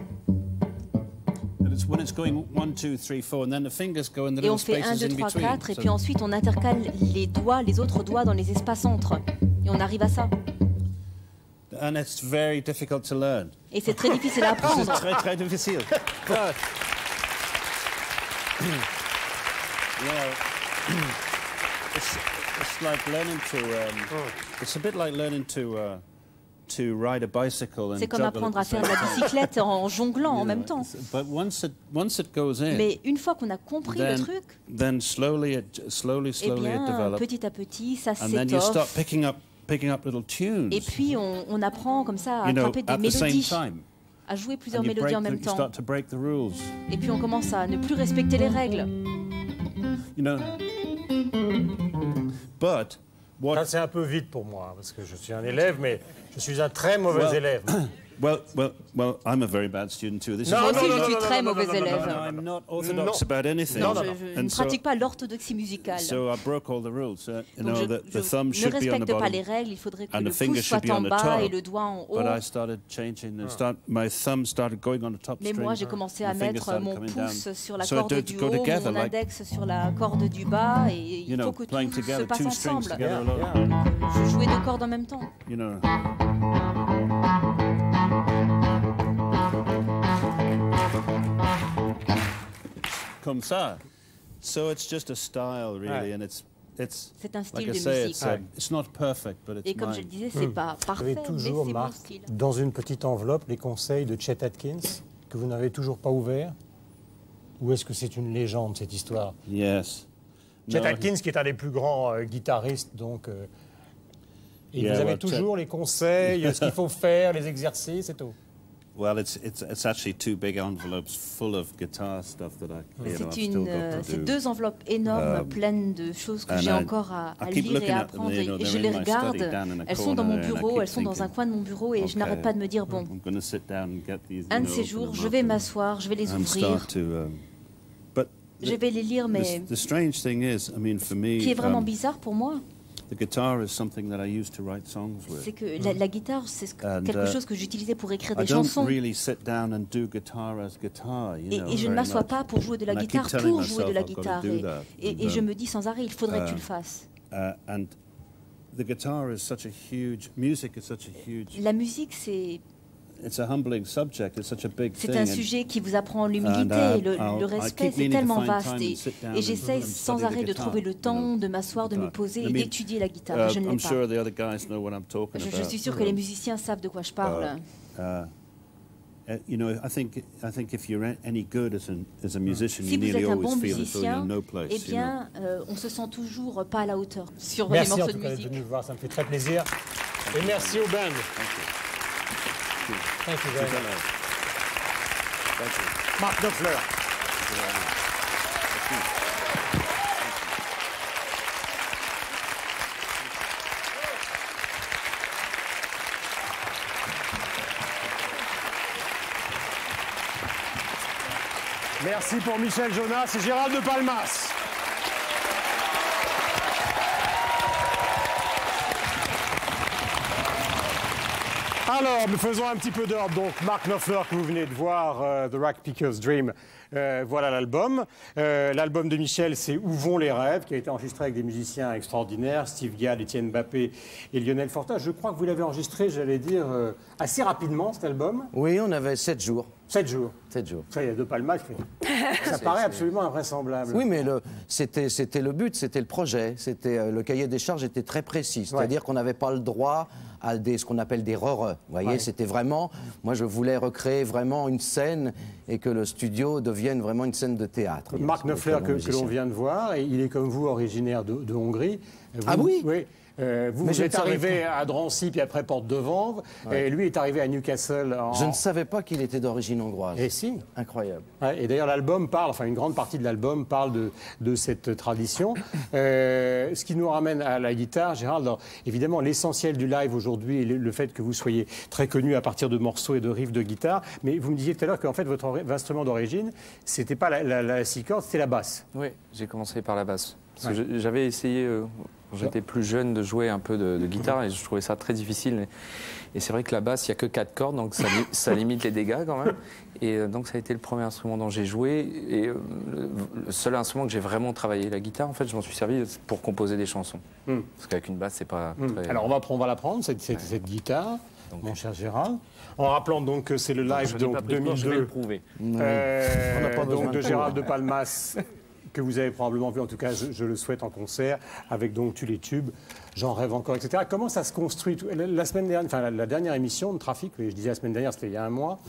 And when it's going 1, 2, 3, 4, and then the fingers go in the Et on little fait 1, spaces 2, in 3, between. 4, et puis ensuite on intercale les doigts, les autres doigts dans les espaces entre. Et on arrive à ça. And it's very difficult to learn. Et c'est très difficile à apprendre. C'est très, très difficile. But, you know, it's like learning to. It's a bit like learning to ride a bicycle and C'est comme apprendre à faire de la bicyclette en jonglant en même temps. But once it goes in, Mais une fois qu'on a compris le truc, then slowly it eh bien, develops. petit à petit, ça And then you start s'étoffe. picking up little tunes. Et puis on apprend comme ça à You know, attraper des at the same mélodies, time. à jouer plusieurs And you mélodies en même you temps. start to break the rules. Et puis on commence à ne plus respecter les règles. You know. But Ça, c'est un peu vite pour moi, parce que je suis un élève, mais je suis un très mauvais élève. Well, I'm a very bad student too. This Moi aussi, je suis très mauvais élève. I'm not orthodox about anything. Non, je ne pratique pas l'orthodoxie musicale. So I broke all the rules. You know, the Je thumb ne should be on the respecte pas les bottom, règles, il faudrait que and le the finger pouce should be soit on en the bas et top. le doigt en haut. But I started changing. My thumb started going on the top Mais string. moi, j'ai commencé à My finger mettre started mon coming pouce down. sur la So corde it du go haut, together, mon like, index sur la corde du bas, et il you know, faut que playing tout se together, passe two strings ensemble. together alone. Je jouais 2 cordes en même temps. You know. Comme ça. So it's just a style, really, and it's C'est un style like I de say, musique. it's not perfect, but it's Et comme je mine. le disais, c'est pas Vous parfait, avez mais toujours, c'est mon Marc, style. dans une petite enveloppe, les conseils de Chet Atkins, que vous n'avez toujours pas ouverts? Ou est-ce que c'est une légende, cette histoire? Yes. Chet No, Atkins, qui est un des plus grands guitaristes, donc... et Yeah, vous avez well, toujours les conseils, ce qu'il faut faire, les exercices et tout. Well, it's actually 2 big envelopes full of guitar stuff that I've still got to C'est do. 2 enveloppes énormes, pleines de choses que and j'ai I- encore à I keep lire et looking à at them, apprendre. you know, Et they're je in les my regarde, study down in a elles sont dans mon corner, and I bureau, keep elles sont dans un thinking, coin de mon bureau, et je n'arrête pas de me dire, bon, I'm going to sit down and get these. un de you ces know, jours, open je them vais up m'asseoir, je vais les and ouvrir. start to, but Je vais les lire, mais the strange thing is, I mean, for me, ce qui est vraiment bizarre pour moi, the guitar is something that I used to write songs with. c'est que la guitare, c'est And, quelque chose que j'utilisais pour écrire I des don't chansons. really sit down and do guitar as guitar, you know, Et je ne very m'assois much. pas pour jouer de la And I keep guitare telling pour jouer de la myself I've got guitare. to do that. Et je me dis sans arrêt, il faudrait que tu le fasses. And the guitar is such a huge, music is such a huge, La musique, c'est it's a humbling subject, it's such a big thing. un and- sujet qui vous apprend l'humilité, And, le I respect, keep c'est meaning to tellement find vaste. time Et, and sit down et j'essaie and sans study the arrêt de guitar, trouver le temps de m'asseoir, de me poser et d'étudier la guitare. Et je ne l'ai I'm pas. sure the other guys know what I'm talking Je about. suis sûr que les musiciens savent de quoi je parle. You know, I think if you're any good as a musician, Si you vous nearly êtes un always bon feel as though you're in musicien, no place. eh you know. bien, on se sent toujours pas à la hauteur sur Merci les en morceaux tout de cas d'être musique. venu voir, ça me fait très plaisir. Et merci au band. Thank you very much. Marc Knopfler. Merci pour Michel Jonas et Gérald de Palmas. Alors, nous faisons un petit peu d'ordre. Donc, Mark Knopfler, que vous venez de voir, The Rack Picker's Dream, voilà l'album. L'album de Michel, c'est Où vont les rêves, qui a été enregistré avec des musiciens extraordinaires, Steve Gadd, Étienne Mbappé et Lionel Fortin. Je crois que vous l'avez enregistré, j'allais dire, assez rapidement, cet album. Oui, on avait 7 jours. 7 jours. 7 jours. Ça, il y a De Palmas. Ça paraît absolument invraisemblable. Oui, mais c'était le but, c'était le projet. Le cahier des charges était très précis. C'est-à-dire qu'on n'avait pas le droit à ce qu'on appelle des rereux. Vous voyez, c'était vraiment... Moi, je voulais recréer vraiment une scène et que le studio devienne vraiment une scène de théâtre. Mark Knopfler, que l'on vient de voir, et il est comme vous, originaire de Hongrie. Ah oui? Oui. Vous êtes arrivé à Drancy, puis après Porte de Vanves, et lui est arrivé à Newcastle. Je ne savais pas qu'il était d'origine hongroise. Et si. Incroyable. Ouais, et d'ailleurs, l'album parle, enfin une grande partie de l'album parle de cette tradition. Ce qui nous ramène à la guitare, Gérald. Alors, évidemment, l'essentiel du live aujourd'hui est le fait que vous soyez très connu à partir de morceaux et de riffs de guitare. Mais vous me disiez tout à l'heure qu'en fait, votre instrument d'origine, c'était pas la six cordes, c'était la basse. Oui, j'ai commencé par la basse. Parce que j'avais essayé j'étais plus jeune de jouer un peu de guitare et je trouvais ça très difficile. Et c'est vrai que la basse, il n'y a que 4 cordes, donc ça limite les dégâts quand même. Et donc ça a été le premier instrument dont j'ai joué et le seul instrument que j'ai vraiment travaillé. La guitare, en fait, je m'en suis servi pour composer des chansons. Parce qu'avec une basse, c'est pas très... Alors on va la prendre, cette guitare, donc, mon cher Gérald. En rappelant donc que c'est le live donc, 2002 donc, de Gérald de Palmas, que vous avez probablement vu, en tout cas je le souhaite, en concert, avec donc tous les tubes, J'en rêve encore, etc. Comment ça se construit? La semaine dernière, enfin la dernière émission de Trafic, je disais la semaine dernière, c'était il y a un mois,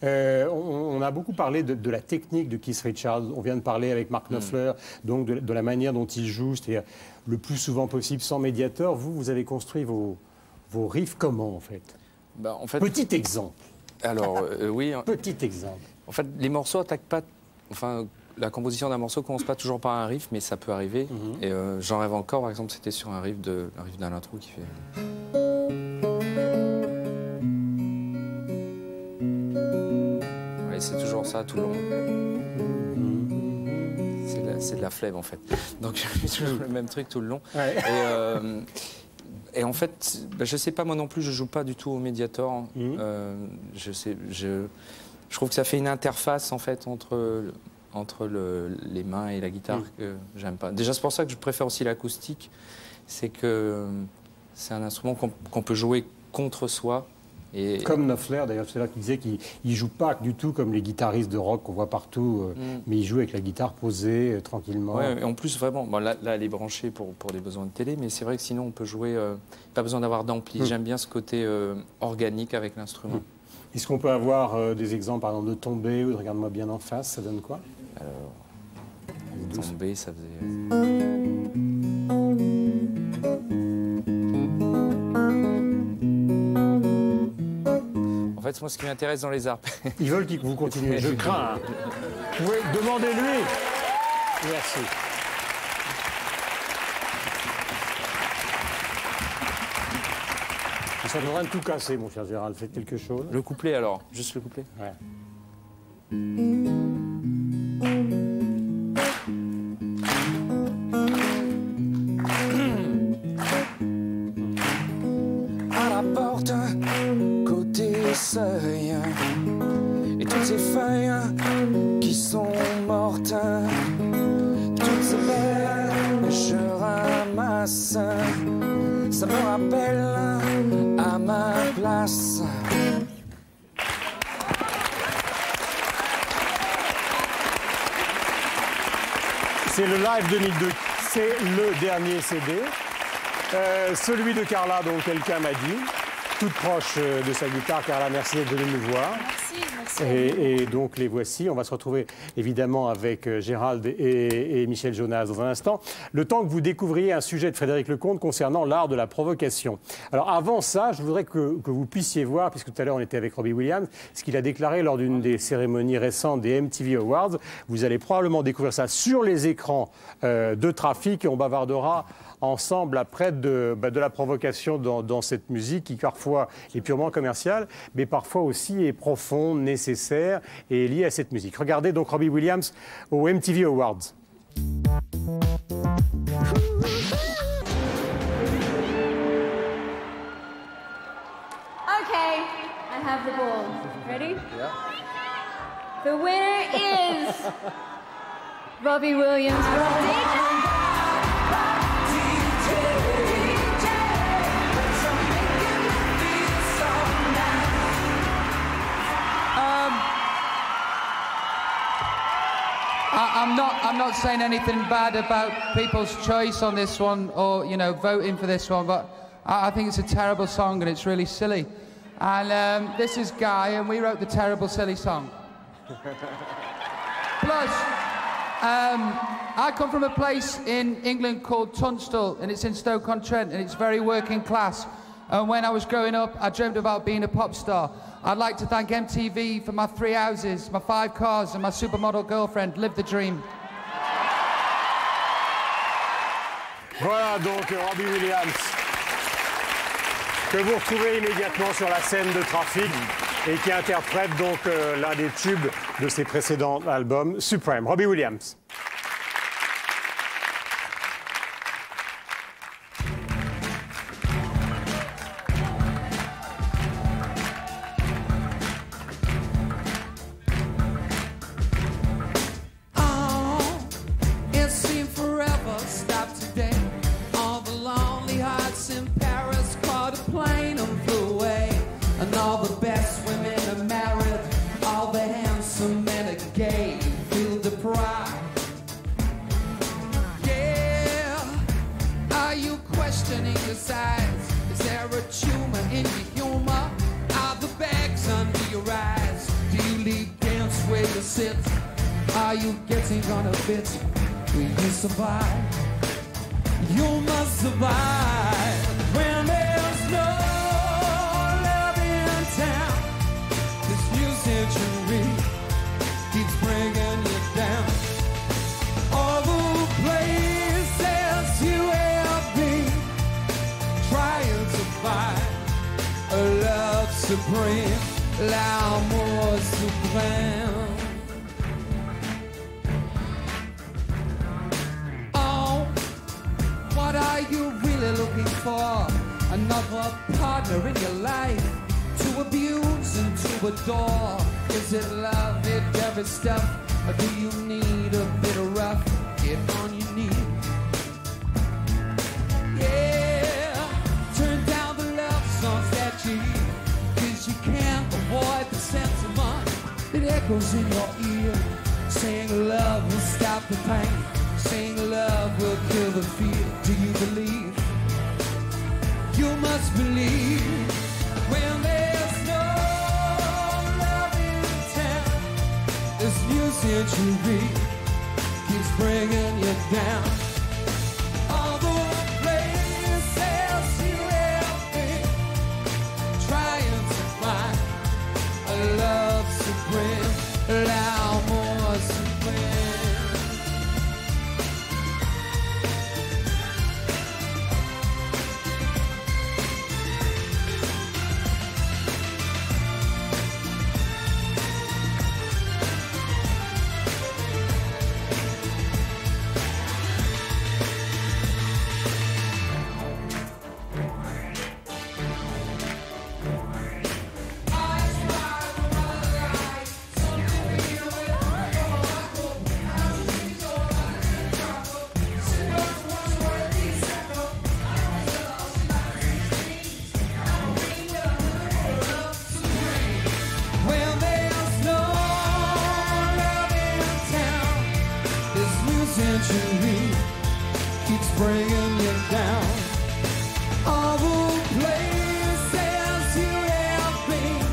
on a beaucoup parlé de la technique de Keith Richards. On vient de parler avec Mark Knopfler, donc de la manière dont il joue, c'est-à-dire le plus souvent possible sans médiateur. Vous avez construit vos riffs comment, en fait? Petit exemple. Alors, oui. Petit exemple. En fait, les morceaux attaquent pas... Enfin, la composition d'un morceau commence pas toujours par un riff, mais ça peut arriver. Et J'en rêve encore, par exemple, c'était sur un riff d'un intro qui fait... Ouais, c'est toujours ça tout le long. C'est de la flemme, en fait. Donc, je fais toujours le même truc tout le long. Ouais. Et en fait, je sais pas, moi non plus, je joue pas du tout au Mediator. Je trouve que ça fait une interface, en fait, entre les mains et la guitare que j'aime pas. Déjà, c'est pour ça que je préfère aussi l'acoustique. C'est que c'est un instrument qu'on peut jouer contre soi. Et... Comme Knopfler, d'ailleurs, c'est là qu'il disait qu'il ne joue pas du tout comme les guitaristes de rock qu'on voit partout, mais il joue avec la guitare posée, tranquillement. Ouais, et en plus, vraiment, bon, là, elle est branchée pour des besoins de télé, mais c'est vrai que sinon, on peut jouer, pas besoin d'avoir d'ampli. J'aime bien ce côté organique avec l'instrument. Est-ce qu'on peut avoir des exemples, par exemple, de Tomber ou de Regarde-moi bien en face? Ça donne quoi? Alors, Tomber, ça faisait... En fait, moi, ce qui m'intéresse dans les harpes... Ils veulent que vous continuez, je crains. Vous pouvez demander-lui. Merci. Ça est en train de tout casser, mon cher Gérald. Faites quelque chose. Le couplet, alors? Juste le couplet? Ouais. À la porte, côté seuil, et toutes ces feuilles qui sont mortes, toutes ces belles, je ramasse. Ça me rappelle à ma place. C'est le live 2002, c'est le dernier CD. Celui de Carla, dont quelqu'un m'a dit, toute proche de sa guitare. Carla, merci d'être venue nous voir. Merci. Et donc les voici. On va se retrouver évidemment avec Gérald et Michel Jonas dans un instant. Le temps que vous découvriez un sujet de Frédéric Lecomte concernant l'art de la provocation. Alors avant ça, je voudrais que vous puissiez voir, puisque tout à l'heure on était avec Robbie Williams, ce qu'il a déclaré lors d'une des cérémonies récentes des MTV Awards. Vous allez probablement découvrir ça sur les écrans de Trafic et on bavardera ensemble après de la provocation dans cette musique qui parfois est purement commerciale, mais parfois aussi est profonde, nécessaire et liée à cette musique. Regardez donc Robbie Williams aux MTV Awards. Okay, I have the ball. Ready? Yeah. The winner is Robbie Williams. I'm not saying anything bad about people's choice on this one or, you know, voting for this one, but I think it's a terrible song and it's really silly. And this is Guy, and we wrote the terrible, silly song. Plus, I come from a place in England called Tunstall, and it's in Stoke-on-Trent, and it's very working class. And when I was growing up, I dreamed about being a pop star. I'd like to thank MTV for my 3 houses, my 5 cars, and my supermodel girlfriend. Live the dream. Voilà donc Robbie Williams, que vous retrouvez immédiatement sur la scène de Trafic et qui interprète donc l'un des tubes de ses précédents albums, Supreme. Robbie Williams. all the best women are married, all the handsome men are gay, feel deprived. Yeah, are you questioning your size? Is there a tumor in your humor? Are the bags under your eyes? Do you leave dance where you sit? Are you getting on a bit? Will you survive? You must survive when there's no love in town. This new century keeps bringing you down. All the places you have been trying to find a love supreme, l'amour suprême. Oh, what are you really looking for? Another partner in your life to abuse and to adore? Is it love, it every stuff, or do you need a bit of rough? Get on your knees. Yeah, turn down the love songs that you hear, 'cause you can't avoid the sentiment that echoes in your ear, saying love will stop the pain, saying love will kill the fear. Do you believe? You must believe. When there's no love in town, this new century keeps bringing you down. All the places you have been trying to find a love supreme, l'amour supreme. Keeps bringing you down. All the places you have been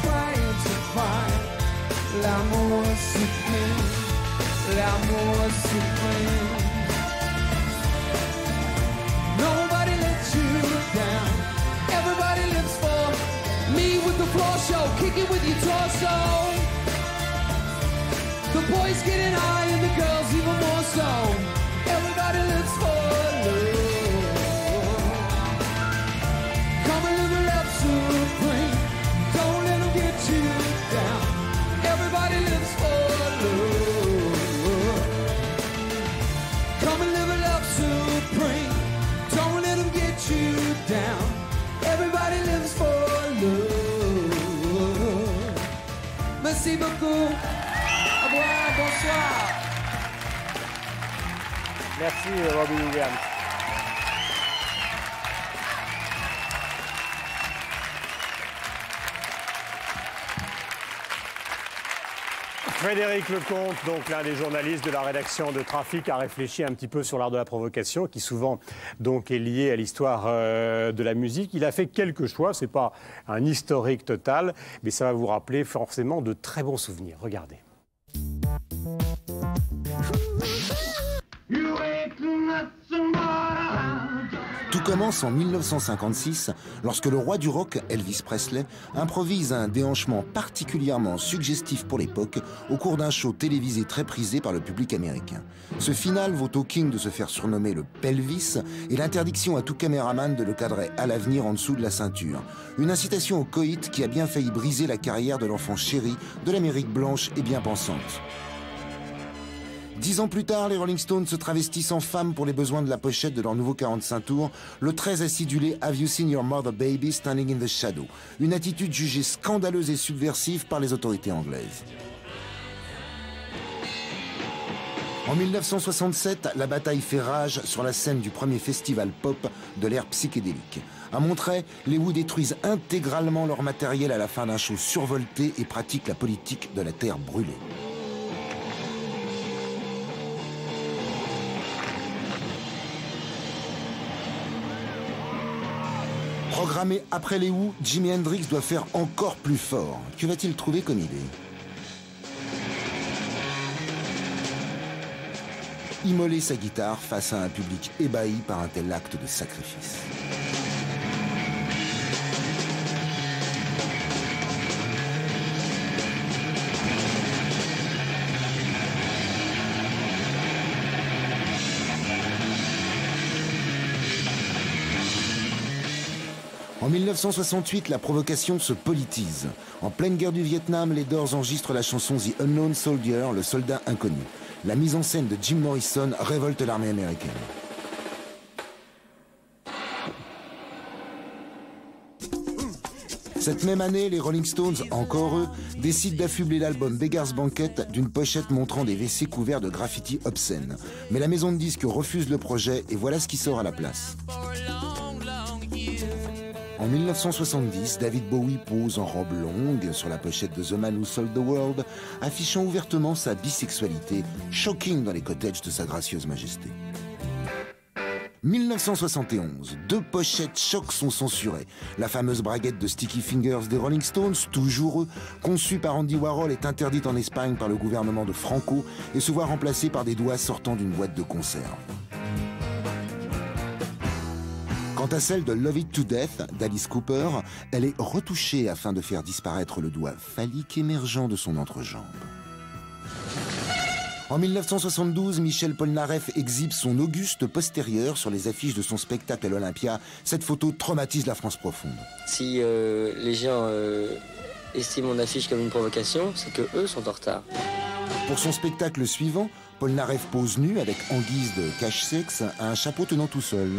trying to find l'amour supreme, l'amour supreme. Nobody lets you down. Everybody lives for me with the floor show, kicking with your torso. The boys getting high and the girls even more so. Everybody lives for love. Come and live a love supreme. Don't let them get you down. Everybody lives for love. Come and live a love supreme. Don't let them get you down. Everybody lives for love. Merci beaucoup. Bonsoir. Merci Robbie Williams. Frédéric Lecomte, donc l'un des journalistes de la rédaction de Trafic, a réfléchi un petit peu sur l'art de la provocation, qui souvent donc est lié à l'histoire de la musique. Il a fait quelques choix, c'est pas un historique total, mais ça va vous rappeler forcément de très bons souvenirs. Regardez. Tout commence en 1956, lorsque le roi du rock, Elvis Presley, improvise un déhanchement particulièrement suggestif pour l'époque au cours d'un show télévisé très prisé par le public américain. Ce final vaut au King de se faire surnommer le Pelvis et l'interdiction à tout caméraman de le cadrer à l'avenir en dessous de la ceinture. Une incitation au coït qui a bien failli briser la carrière de l'enfant chéri de l'Amérique blanche et bien pensante. 10 ans plus tard, les Rolling Stones se travestissent en femmes pour les besoins de la pochette de leur nouveau 45 tours, le très acidulé Have You Seen Your Mother Baby Standing in the Shadow, une attitude jugée scandaleuse et subversive par les autorités anglaises. En 1967, la bataille fait rage sur la scène du premier festival pop de l'ère psychédélique. À Monterey, les Who détruisent intégralement leur matériel à la fin d'un show survolté et pratiquent la politique de la terre brûlée. Programmé après les Who, Jimi Hendrix doit faire encore plus fort. Que va-t-il trouver comme idée ? Immoler sa guitare face à un public ébahi par un tel acte de sacrifice. En 1968, la provocation se politise. En pleine guerre du Vietnam, les Doors enregistrent la chanson The Unknown Soldier, le soldat inconnu. La mise en scène de Jim Morrison révolte l'armée américaine. Cette même année, les Rolling Stones, encore eux, décident d'affubler l'album Beggar's Banquet d'une pochette montrant des WC couverts de graffitis obscènes. Mais la maison de disques refuse le projet et voilà ce qui sort à la place. En 1970, David Bowie pose en robe longue sur la pochette de The Man Who Sold the World, affichant ouvertement sa bisexualité, shocking dans les cottages de sa gracieuse majesté. 1971, 2 pochettes chocs sont censurées. La fameuse braguette de Sticky Fingers des Rolling Stones, toujours eux, conçue par Andy Warhol, est interdite en Espagne par le gouvernement de Franco et se voit remplacée par des doigts sortant d'une boîte de conserve. Quant à celle de Love It to Death d'Alice Cooper, elle est retouchée afin de faire disparaître le doigt phallique émergeant de son entrejambe. En 1972, Michel Polnareff exhibe son auguste postérieur sur les affiches de son spectacle à l'Olympia. Cette photo traumatise la France profonde. Si les gens estiment mon affiche comme une provocation, c'est que eux sont en retard. Pour son spectacle suivant, Polnareff pose nu avec, en guise de cache-sexe, un chapeau tenant tout seul.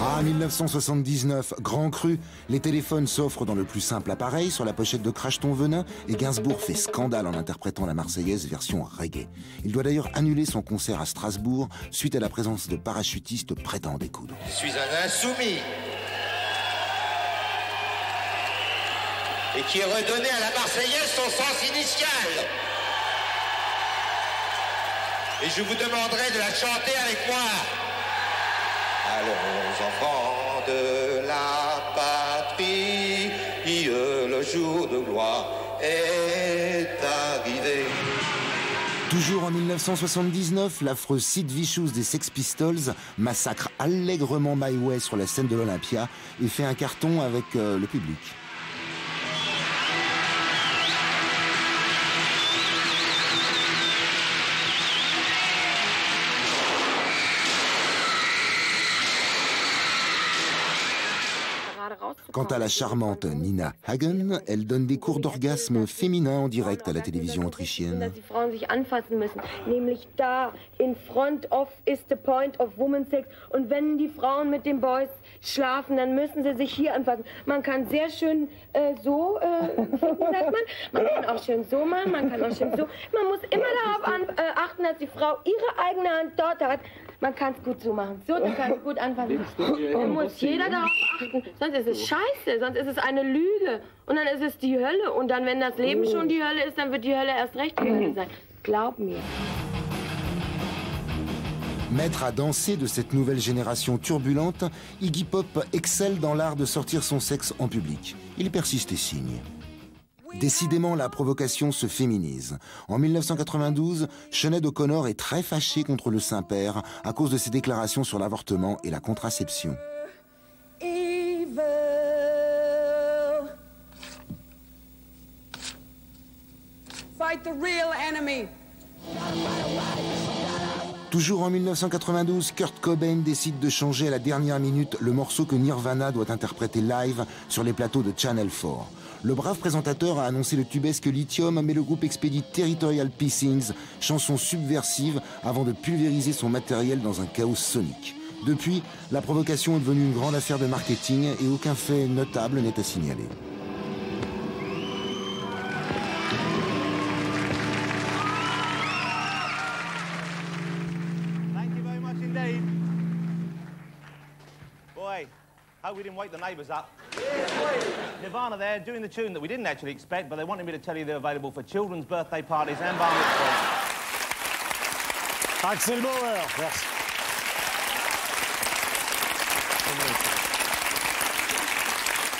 Ah, 1979, grand cru, les téléphones s'offrent dans le plus simple appareil sur la pochette de Crache ton venin et Gainsbourg fait scandale en interprétant la Marseillaise version reggae. Il doit d'ailleurs annuler son concert à Strasbourg suite à la présence de parachutistes prêts à en découdre. Je suis un insoumis et qui est redonné à la Marseillaise son sens initial. Et je vous demanderai de la chanter avec moi. Allons, enfants de la patrie, le jour de gloire est arrivé. Toujours en 1979, l'affreux Sid Vicious des Sex Pistols massacre allègrement My Way sur la scène de l'Olympia et fait un carton avec le public. Quant à la charmante Nina Hagen, elle donne des cours d'orgasme féminin en direct à la télévision autrichienne. Dass die Frauen sich anfassen müssen, nämlich da in front of is the point of woman sex. Und wenn die Frauen mit den Boys schlafen, dann müssen sie sich hier anfassen. Man kann sehr schön so, sagt man kann auch schön so machen, man kann auch schön so. Man muss immer darauf achten, dass die Frau ihre eigene Hand dort hat. Man kann es gut so machen. So, man kann es gut anfassen. Da muss jeder darauf achten. Sonst ist es scheiße, sonst ist es eine Lüge. Und dann ist es die Hölle. Und dann, wenn das Leben schon die Hölle ist, dann wird die Hölle erst recht die Hölle sein. Glaub mir. Maître à danser de cette nouvelle génération turbulente, Iggy Pop excelle dans l'art de sortir son sexe en public. Il persiste et signe. Décidément, la provocation se féminise. En 1992, Sinéad O'Connor est très fâchée contre le Saint-Père à cause de ses déclarations sur l'avortement et la contraception. Fight the real enemy. Toujours en 1992, Kurt Cobain décide de changer à la dernière minute le morceau que Nirvana doit interpréter live sur les plateaux de Channel 4. Le brave présentateur a annoncé le tubesque Lithium, mais le groupe expédie Territorial Pissings, chanson subversive, avant de pulvériser son matériel dans un chaos sonique. Depuis, la provocation est devenue une grande affaire de marketing et aucun fait notable n'est à signaler. wake the neighbours up. Nirvana there, doing the tune that we didn't actually expect, but they wanted me to tell you they're available for children's birthday parties and bar mitzvahs. Axel Bauer, merci.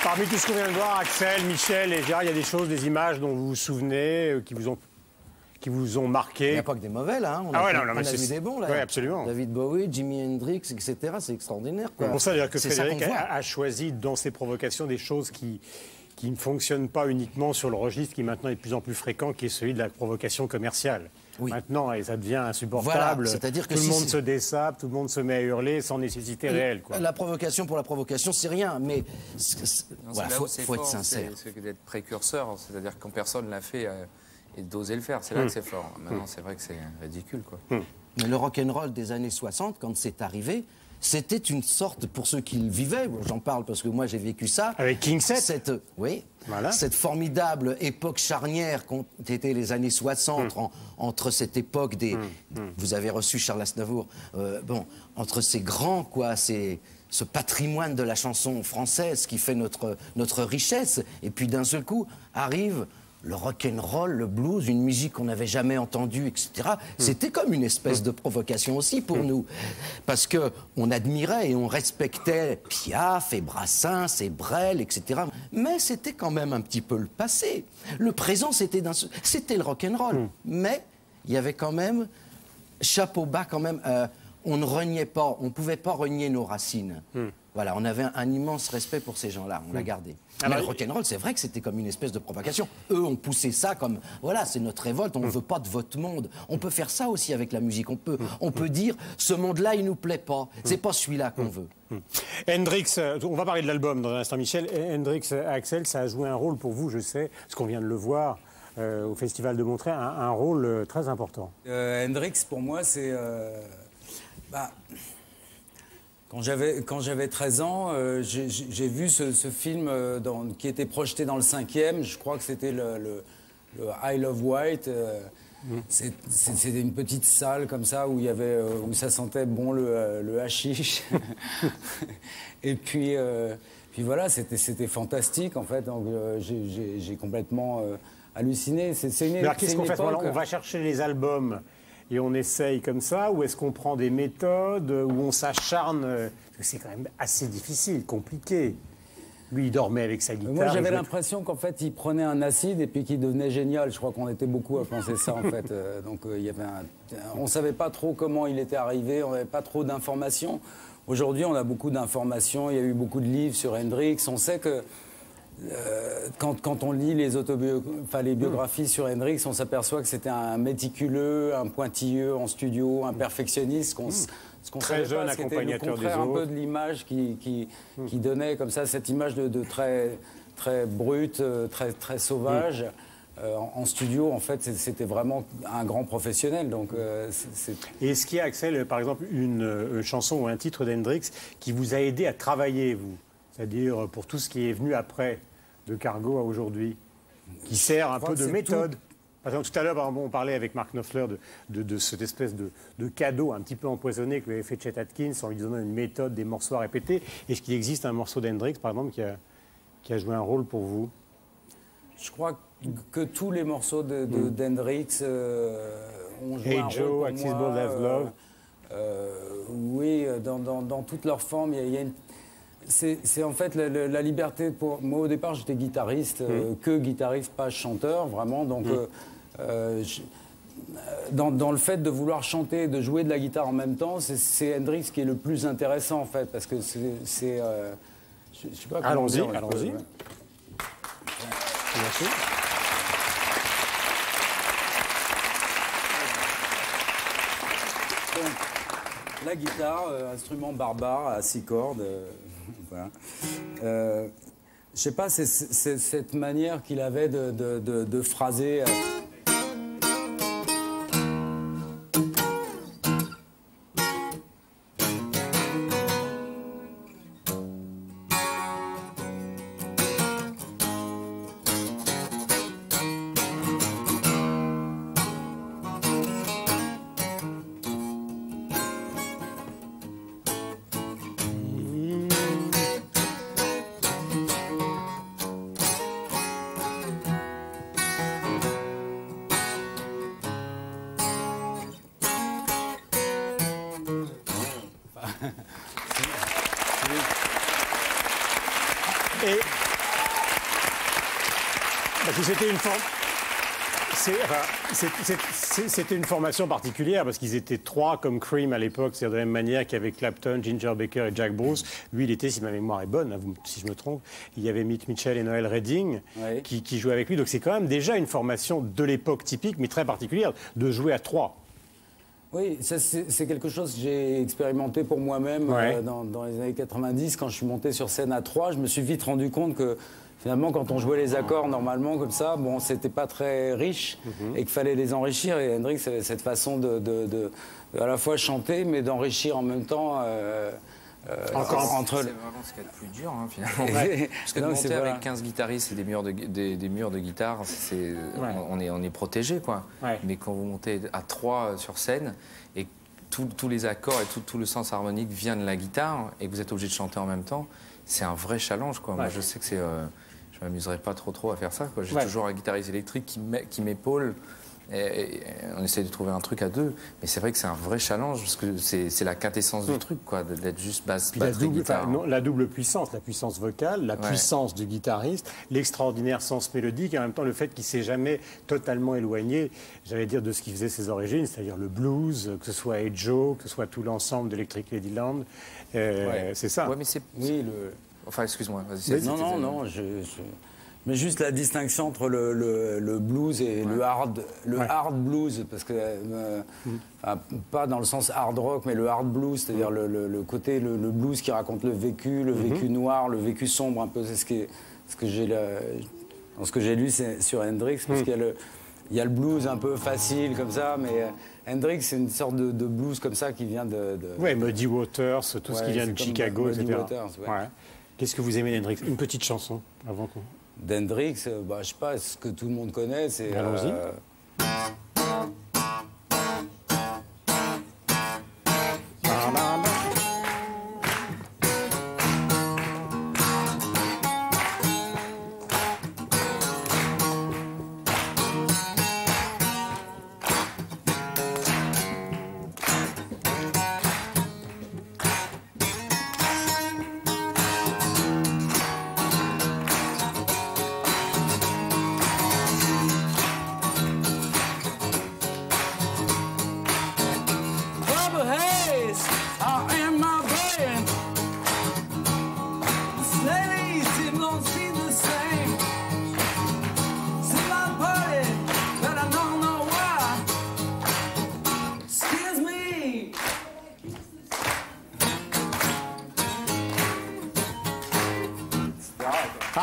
Parmi tout ce qu'on vient de voir, Axel, Michel et Gérard, il y a des choses, des images dont vous vous souvenez, qui vous ont marqué. Il n'y a pas que des mauvais, là. Hein. On a vu des bons, là. Oui, absolument. David Bowie, Jimi Hendrix, etc. C'est extraordinaire, quoi. Pour ça, dire que Frédéric a choisi dans ses provocations des choses qui ne fonctionnent pas uniquement sur le registre qui maintenant est de plus en plus fréquent, qui est celui de la provocation commerciale. Oui. Maintenant, et ça devient insupportable. Voilà, c'est-à-dire que tout le monde se dessape, tout le monde se met à hurler sans nécessité réelle. Quoi. La provocation pour la provocation, c'est rien, mais voilà, faut être sincère. C'est d'être précurseur, c'est-à-dire que quand personne l'a fait et d'oser le faire, c'est là que c'est fort. Maintenant, c'est vrai que c'est ridicule, quoi. Mais le rock'n'roll des années 60, quand c'est arrivé, c'était une sorte, pour ceux qui le vivaient, j'en parle parce que moi j'ai vécu ça. Avec King 7 cette formidable époque charnière qu'ont été les années 60, entre cette époque des... Vous avez reçu Charles Aznavour, entre ces grands, quoi, ce patrimoine de la chanson française qui fait notre richesse, et puis d'un seul coup arrive le rock'n'roll, le blues, une musique qu'on n'avait jamais entendue, etc. C'était comme une espèce de provocation aussi pour nous. Parce qu'on admirait et on respectait Piaf et Brassens et Brel, etc. Mais c'était quand même un petit peu le passé. Le présent, c'était le rock'n'roll. Mais il y avait quand même, chapeau bas quand même, on ne reniait pas, on ne pouvait pas renier nos racines. Voilà, on avait un immense respect pour ces gens-là, on l'a gardé. Mais le rock'n'roll, c'est vrai que c'était comme une espèce de provocation. Eux ont poussé ça comme, voilà, c'est notre révolte, on ne veut pas de votre monde. On peut faire ça aussi avec la musique. On peut dire, ce monde-là, il nous plaît pas. C'est pas celui-là qu'on veut. Hendrix, on va parler de l'album dans un instant, Michel. Hendrix, Axel, ça a joué un rôle pour vous, je sais, parce qu'on vient de le voir au Festival de Montreux, un rôle très important. Hendrix, pour moi, c'est... Quand j'avais 13 ans, j'ai vu ce film qui était projeté dans le 5e. Je crois que c'était le I Love White. C'était une petite salle comme ça où ça sentait bon le hashish. Et puis voilà, c'était fantastique en fait. Donc j'ai complètement halluciné. Alors qu'est-ce qu'on fait? On va chercher les albums. Et on essaye comme ça, ou est-ce qu'on prend des méthodes, où on s'acharne? C'est quand même assez difficile, compliqué. Lui, il dormait avec sa guitare. Moi, j'avais l'impression qu'en fait, il prenait un acide et puis qu'il devenait génial. Je crois qu'on était beaucoup à penser ça, en fait. Donc, il y avait on ne savait pas trop comment il était arrivé, on n'avait pas trop d'informations. Aujourd'hui, on a beaucoup d'informations, il y a eu beaucoup de livres sur Hendrix. On sait que quand on lit les biographies sur Hendrix, on s'aperçoit que c'était un méticuleux, un pointilleux en studio, un perfectionniste. Ce qu'on très jeune pas, accompagnateur des autres. Un peu de l'image qui donnait comme ça cette image de très, très brute, très sauvage. En studio, en fait, c'était vraiment un grand professionnel. Donc, Et est-ce qu'il y a, Axel, par exemple, une chanson ou un titre d'Hendrix qui vous a aidé à travailler, vous? C'est-à-dire pour tout ce qui est venu après, de Cargo à aujourd'hui, qui sert un peu de méthode. Par exemple, tout à l'heure, on parlait avec Mark Knopfler de cette espèce de cadeau un petit peu empoisonné que lui avait fait Chet Atkins en lui donnant une méthode, des morceaux à répéter. Est-ce qu'il existe un morceau d'Hendrix, par exemple, qui a joué un rôle pour vous? Je crois que tous les morceaux d'Hendrix ont joué un rôle pour moi. Axis Bold as Love. Oui, dans toute leur forme, il y a une... C'est en fait la liberté pour... Moi, au départ, j'étais guitariste, que guitariste, pas chanteur, vraiment. Donc, dans le fait de vouloir chanter, de jouer de la guitare en même temps, c'est Hendrix qui est le plus intéressant, en fait, parce que c'est... je sais pas comment dire. Allons-y. Merci. Donc, la guitare, instrument barbare à 6 cordes... Voilà. Je sais pas, c'est cette manière qu'il avait de phraser. Et parce que c'était une C'était une formation particulière parce qu'ils étaient trois comme Cream à l'époque, c'est-à-dire de la même manière qu'il y avait Clapton, Ginger Baker et Jack Bruce. Lui, il était, si ma mémoire est bonne, si je me trompe, il y avait Mitch Mitchell et Noel Redding qui jouaient avec lui. Donc c'est quand même déjà une formation de l'époque typique, mais très particulière, de jouer à trois. Oui, c'est quelque chose que j'ai expérimenté pour moi-même dans les années 90. Quand je suis monté sur scène à 3, je me suis vite rendu compte que finalement, quand on jouait les accords normalement comme ça, bon, c'était pas très riche et qu'il fallait les enrichir. Et Hendrix avait cette façon de à la fois chanter, mais d'enrichir en même temps. Entre c'est vraiment ce qu'il y a de plus dur, hein, finalement. Parce que de monter avec 15 guitarristes et des murs de guitare, on est protégé, quoi. Mais quand vous montez à 3 sur scène et tous les accords et tout le sens harmonique vient de la guitare et que vous êtes obligé de chanter en même temps, c'est un vrai challenge, quoi. Moi, je sais que je m'amuserais pas trop à faire ça, quoi. J'ai toujours un guitariste électrique qui m'épaule. Et on essaie de trouver un truc à deux, mais c'est vrai que c'est un vrai challenge parce que c'est la quintessence du truc, quoi, d'être juste basse, guitare. La double puissance, la puissance vocale, la puissance du guitariste, l'extraordinaire sens mélodique, et en même temps le fait qu'il s'est jamais totalement éloigné, j'allais dire, de ce qui faisait ses origines, c'est-à-dire le blues, que ce soit Hey Joe, que ce soit tout l'ensemble d'Electric Ladyland, c'est ça. Ouais, mais enfin, excuse-moi. Non, mais juste la distinction entre le blues et le hard blues, parce que pas dans le sens hard rock, mais le hard blues, c'est-à-dire le côté le blues qui raconte le vécu noir, le vécu sombre, un peu. C'est ce que j'ai lu sur Hendrix, parce qu'il y a le blues un peu facile comme ça, mais Hendrix, c'est une sorte de blues comme ça qui vient de... Oui, Muddy Waters, tout ce qui vient de Chicago, etc. Waters, Qu'est-ce que vous aimez d'Hendrix? Une petite chanson avant qu'on... D'Hendrix, je sais pas, ce que tout le monde connaît, c'est... Allons-y.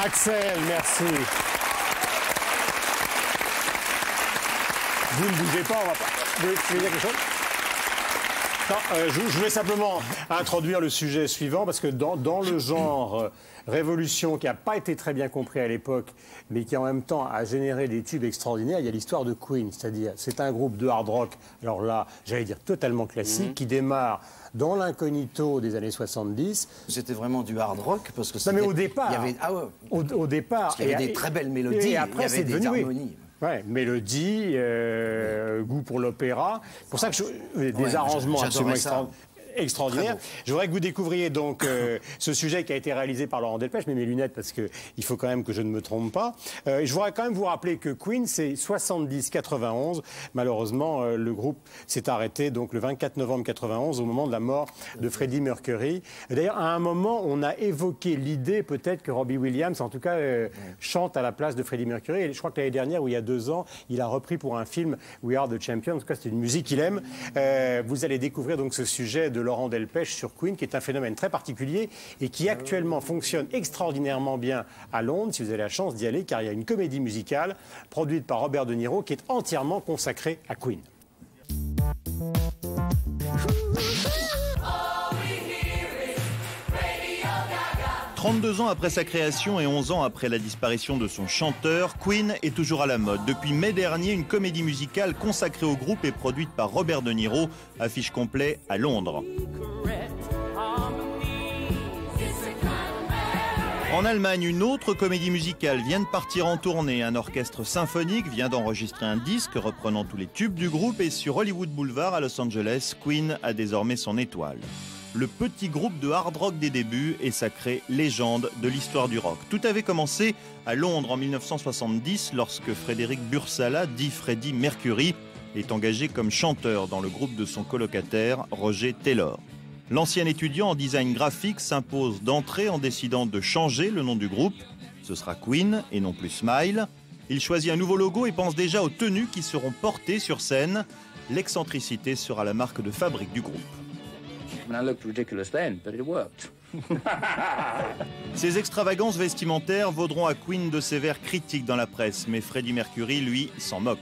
Axel, merci. Vous ne bougez pas, on va pas. Vous voulez dire quelque chose? Non, je voulais simplement introduire le sujet suivant, parce que dans le genre révolution qui n'a pas été très bien compris à l'époque, mais qui en même temps a généré des tubes extraordinaires, il y a l'histoire de Queen, c'est-à-dire c'est un groupe de hard rock, alors là, j'allais dire totalement classique, qui démarre dans l'incognito des années 70. C'était vraiment du hard rock parce que non, mais au départ, il y avait, au départ, il y avait des très belles mélodies, et après, il y avait des harmonies. Ouais, mélodie, goût pour l'opéra. C'est pour ça que des arrangements absolument extraordinaire. Je voudrais que vous découvriez donc ce sujet qui a été réalisé par Laurent Delpech. Je mets mes lunettes parce qu'il faut quand même que je ne me trompe pas. Je voudrais quand même vous rappeler que Queen, c'est 70-91. Malheureusement, le groupe s'est arrêté donc le 24 novembre 91 au moment de la mort de Freddie Mercury. D'ailleurs, à un moment, on a évoqué l'idée peut-être que Robbie Williams, en tout cas, chante à la place de Freddie Mercury. Et je crois que l'année dernière, ou il y a 2 ans, il a repris pour un film We Are the Champions. En tout cas, c'est une musique qu'il aime. Vous allez découvrir donc ce sujet de Laurent Delpech sur Queen, qui est un phénomène très particulier et qui actuellement fonctionne extraordinairement bien à Londres, si vous avez la chance d'y aller, car il y a une comédie musicale produite par Robert De Niro qui est entièrement consacrée à Queen. 32 ans après sa création et 11 ans après la disparition de son chanteur, Queen est toujours à la mode. Depuis mai dernier, une comédie musicale consacrée au groupe est produite par Robert De Niro, affiche complet à Londres. En Allemagne, une autre comédie musicale vient de partir en tournée. Un orchestre symphonique vient d'enregistrer un disque reprenant tous les tubes du groupe et sur Hollywood Boulevard à Los Angeles, Queen a désormais son étoile. le petit groupe de hard rock des débuts est sacré légende de l'histoire du rock. Tout avait commencé à Londres en 1970 lorsque Frédéric Bursala, dit Freddie Mercury, est engagé comme chanteur dans le groupe de son colocataire Roger Taylor. L'ancien étudiant en design graphique s'impose d'entrée en décidant de changer le nom du groupe. Ce sera Queen et non plus Smile. Il choisit un nouveau logo et pense déjà aux tenues qui seront portées sur scène. L'excentricité sera la marque de fabrique du groupe. Ces extravagances vestimentaires vaudront à Queen de sévères critiques dans la presse, mais Freddie Mercury, lui, s'en moque.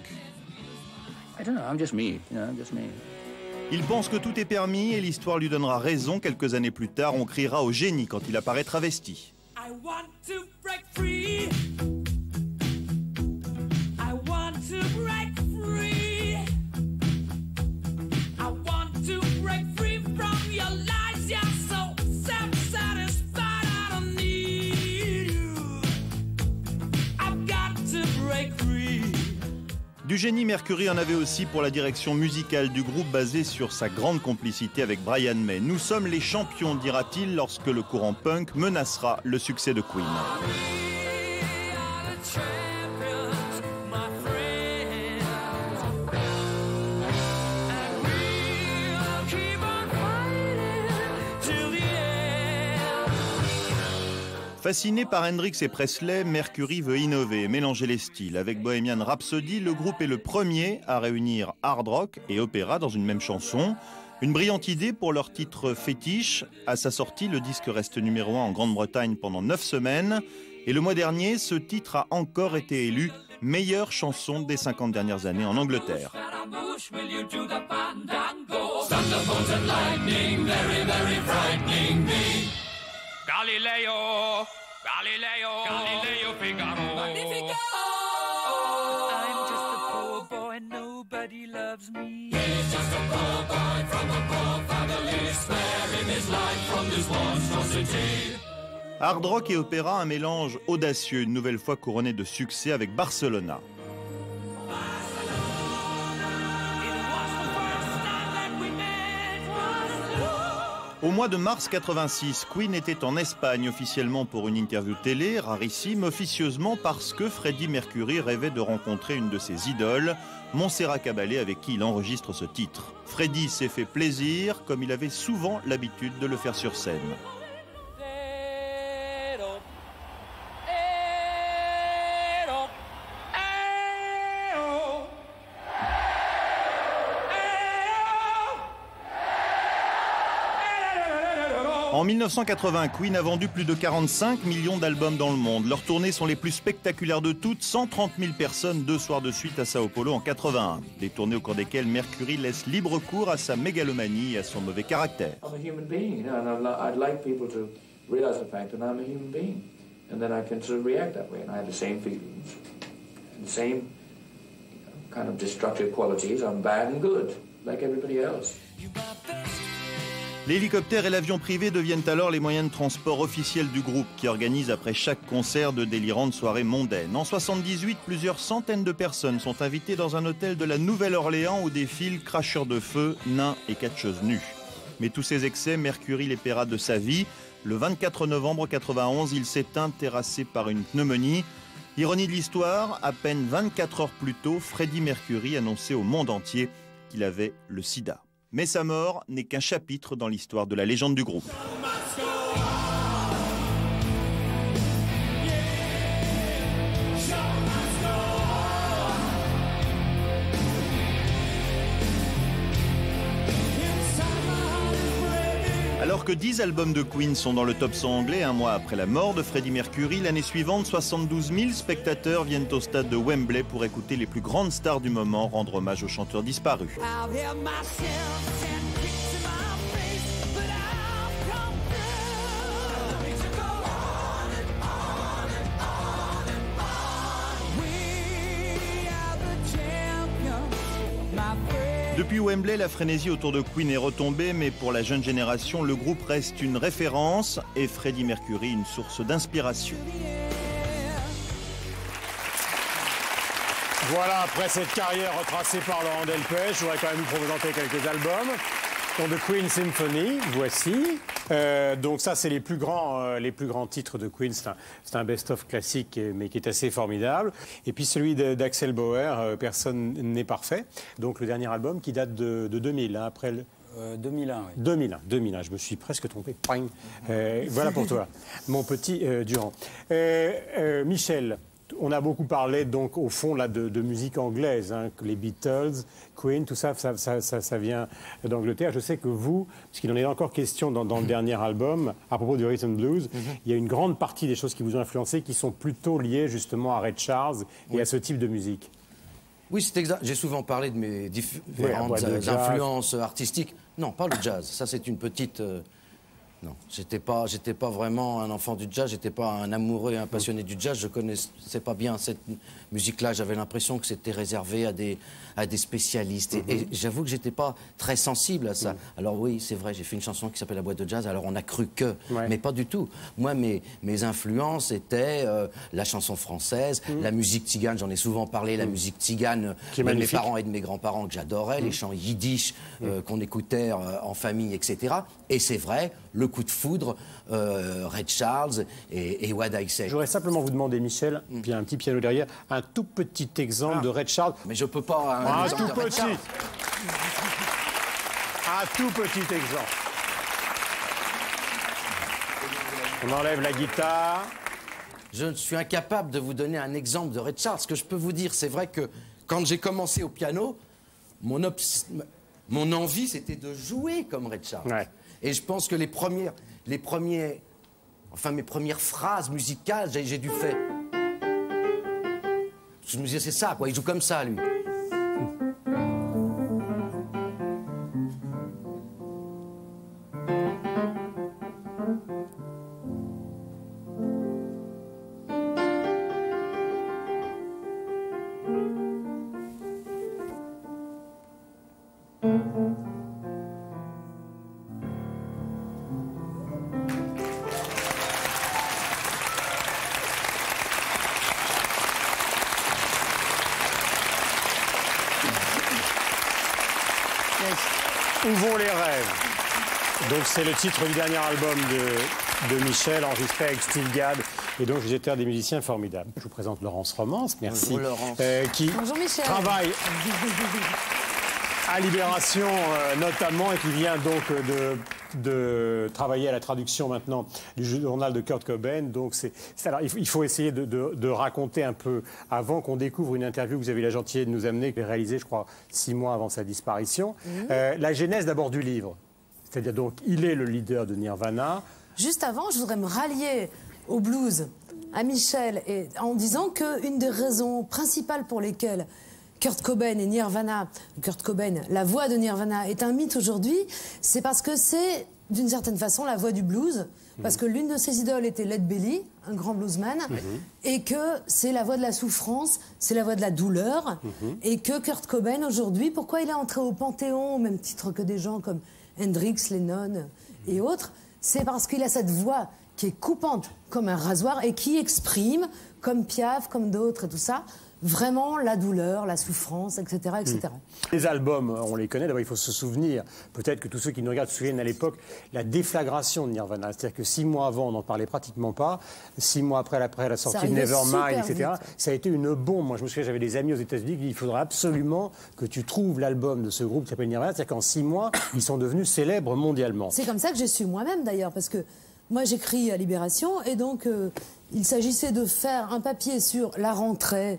Il pense que tout est permis et l'histoire lui donnera raison. Quelques années plus tard, on criera au génie quand il apparaît travesti. I want to break free. I want to break free. I want to break free from your lies. You're so self-satisfied. I don't need you. I've got to break free. Du génie, Mercury en avait aussi pour la direction musicale du groupe basée sur sa grande complicité avec Brian May. Nous sommes les champions, dira-t-il, lorsque le courant punk menacera le succès de Queen. Fasciné par Hendrix et Presley, Mercury veut innover, mélanger les styles. Avec Bohemian Rhapsody, le groupe est le premier à réunir hard rock et opéra dans une même chanson. Une brillante idée pour leur titre fétiche. À sa sortie, le disque reste numéro 1 en Grande-Bretagne pendant 9 semaines. Et le mois dernier, ce titre a encore été élu meilleure chanson des 50 dernières années en Angleterre. Galileo, Galileo, Galileo Figaro. Magnifico! I'm just a poor boy, nobody loves me. He's just a poor boy from a poor family, sparing his life from this monstrosity. Hard rock et opéra, un mélange audacieux, une nouvelle fois couronné de succès avec Barcelona. Au mois de mars 86, Queen était en Espagne officiellement pour une interview télé, rarissime, officieusement parce que Freddie Mercury rêvait de rencontrer une de ses idoles, Montserrat Caballé, avec qui il enregistre ce titre. Freddie s'est fait plaisir, comme il avait souvent l'habitude de le faire sur scène. En 1980, Queen a vendu plus de 45 millions d'albums dans le monde. Leurs tournées sont les plus spectaculaires de toutes, 130 000 personnes 2 soirs de suite à Sao Paulo en 81. Des tournées au cours desquelles Mercury laisse libre cours à sa mégalomanie et à son mauvais caractère. I'm a human being, and I'd like people to realize the fact that I'm a human being, and then I can sort of react that way, and I have the same feelings, and the same kind of destructive qualities. I'm bad and good, like everybody else. L'hélicoptère et l'avion privé deviennent alors les moyens de transport officiels du groupe qui organise après chaque concert de délirantes soirées mondaines. En 78, plusieurs centaines de personnes sont invitées dans un hôtel de la Nouvelle-Orléans où défilent cracheurs de feu, nains et catcheuses nues. Mais tous ces excès, Mercury les paiera de sa vie. Le 24 novembre 91, il s'éteint terrassé par une pneumonie. Ironie de l'histoire, à peine 24 heures plus tôt, Freddie Mercury annonçait au monde entier qu'il avait le sida. Mais sa mort n'est qu'un chapitre dans l'histoire de la légende du groupe. Alors que 10 albums de Queen sont dans le top 100 anglais un mois après la mort de Freddie Mercury, l'année suivante, 72 000 spectateurs viennent au stade de Wembley pour écouter les plus grandes stars du moment rendre hommage aux chanteurs disparus. Depuis Wembley, la frénésie autour de Queen est retombée, mais pour la jeune génération, le groupe reste une référence et Freddie Mercury une source d'inspiration. Voilà, après cette carrière retracée par Laurent Delpech, je voudrais quand même vous présenter quelques albums. Donc The Queen Symphony, voici. Donc ça, c'est les plus grands titres de Queen. C'est un best-of classique, mais qui est assez formidable. Et puis celui d'Axel Bauer, Personne n'est parfait. Donc le dernier album qui date de 2000, hein, après le... 2001, oui. 2001, je me suis presque trompé. Voilà pour toi, mon petit Durand. Michel, on a beaucoup parlé, donc, au fond, là, de musique anglaise, hein, que les Beatles, Queen, tout ça vient d'Angleterre. Je sais que vous, parce qu'il en est encore question dans le dernier album, à propos du Rhythm Blues, il y a une grande partie des choses qui vous ont influencé qui sont plutôt liées, justement, à Ray Charles et à ce type de musique. Oui, c'est exact. J'ai souvent parlé de mes différentes influences artistiques. Non, pas le jazz. Ça, c'est une petite... Non, j'étais pas vraiment un enfant du jazz, j'étais pas un amoureux et un passionné du jazz, je connaissais pas bien cette musique-là, j'avais l'impression que c'était réservé à des spécialistes et j'avoue que j'étais pas très sensible à ça. Alors oui, c'est vrai, j'ai fait une chanson qui s'appelle La boîte de jazz, alors on a cru que, mais pas du tout. Moi, mes influences étaient la chanson française, la musique tzigane, j'en ai souvent parlé, la musique tzigane de mes parents et de mes grands-parents que j'adorais, les chants yiddish qu'on écoutait en famille, etc. Et c'est vrai, le coup de foudre, Ray Charles et What I Say. Je voudrais simplement vous demander, Michel, puis il y a un petit piano derrière, un tout petit exemple de Ray Charles. Mais je peux pas... Un tout petit. Un tout petit exemple. On enlève la guitare. Je suis incapable de vous donner un exemple de Ray Charles. Ce que je peux vous dire, c'est vrai que quand j'ai commencé au piano, mon envie, c'était de jouer comme Ray Charles. Ouais. Et je pense que mes premières phrases musicales, j'ai dû faire. Je me disais, c'est ça, quoi, il joue comme ça, lui. Ouvrons les rêves. Donc c'est le titre du dernier album de Michel, enregistré avec Steve Gadd. Et donc j'étais un des musiciens formidables. Je vous présente Laurence Romance, merci. Bonjour Laurence. Qui travaille à Libération notamment et qui vient donc de travailler à la traduction maintenant du journal de Kurt Cobain. Donc alors, il faut essayer de raconter un peu, avant qu'on découvre une interview que vous avez la gentillesse de nous amener, que vous avez réalisée, je crois, 6 mois avant sa disparition. La genèse d'abord du livre. C'est-à-dire donc, il est le leader de Nirvana. Juste avant, je voudrais me rallier au blues, à Michel, et en disant qu'une des raisons principales pour lesquelles Kurt Cobain et Nirvana, Kurt Cobain, la voix de Nirvana est un mythe aujourd'hui, c'est parce que c'est, d'une certaine façon, la voix du blues, parce que l'une de ses idoles était Led Belly, un grand bluesman, et que c'est la voix de la souffrance, c'est la voix de la douleur, et que Kurt Cobain, aujourd'hui, pourquoi il est entré au Panthéon, au même titre que des gens comme Hendrix, Lennon et autres, c'est parce qu'il a cette voix qui est coupante comme un rasoir et qui exprime, comme Piaf, comme d'autres et tout ça, vraiment la douleur, la souffrance, etc. etc. Les albums, on les connaît. D'abord, il faut se souvenir, peut-être que tous ceux qui nous regardent se souviennent à l'époque, la déflagration de Nirvana. C'est-à-dire que 6 mois avant, on n'en parlait pratiquement pas. 6 mois après la sortie de Nevermind, etc., ça a été une bombe. Moi, je me souviens, j'avais des amis aux États-Unis qui disaient il faudrait absolument que tu trouves l'album de ce groupe qui s'appelle Nirvana. C'est-à-dire qu'en 6 mois, ils sont devenus célèbres mondialement. C'est comme ça que j'ai su moi-même, d'ailleurs, parce que moi, j'écris à Libération, et donc il s'agissait de faire un papier sur la rentrée.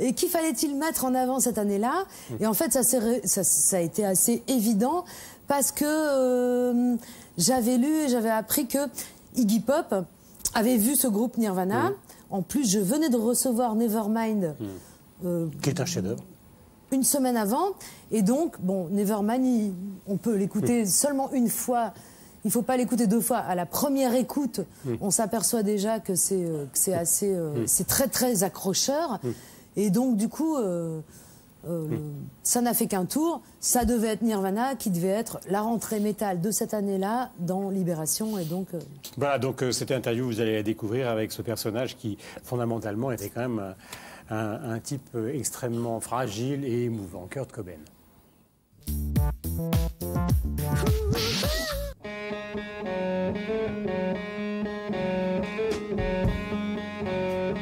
Et qui fallait-il mettre en avant cette année-là? Et en fait, ça a été assez évident, parce que j'avais lu et j'avais appris que Iggy Pop avait vu ce groupe Nirvana. En plus, je venais de recevoir Nevermind. Qui est un chef-d'œuvre. Une semaine avant. Et donc, bon, Nevermind, on peut l'écouter seulement une fois. Il ne faut pas l'écouter 2 fois. À la première écoute, on s'aperçoit déjà que c'est assez, c'est très très accrocheur. Et donc du coup, ça n'a fait qu'un tour. Ça devait être Nirvana, qui devait être la rentrée métal de cette année-là dans Libération. Et donc voilà, donc cette interview, vous allez la découvrir avec ce personnage qui fondamentalement était quand même un type extrêmement fragile et émouvant, Kurt Cobain. We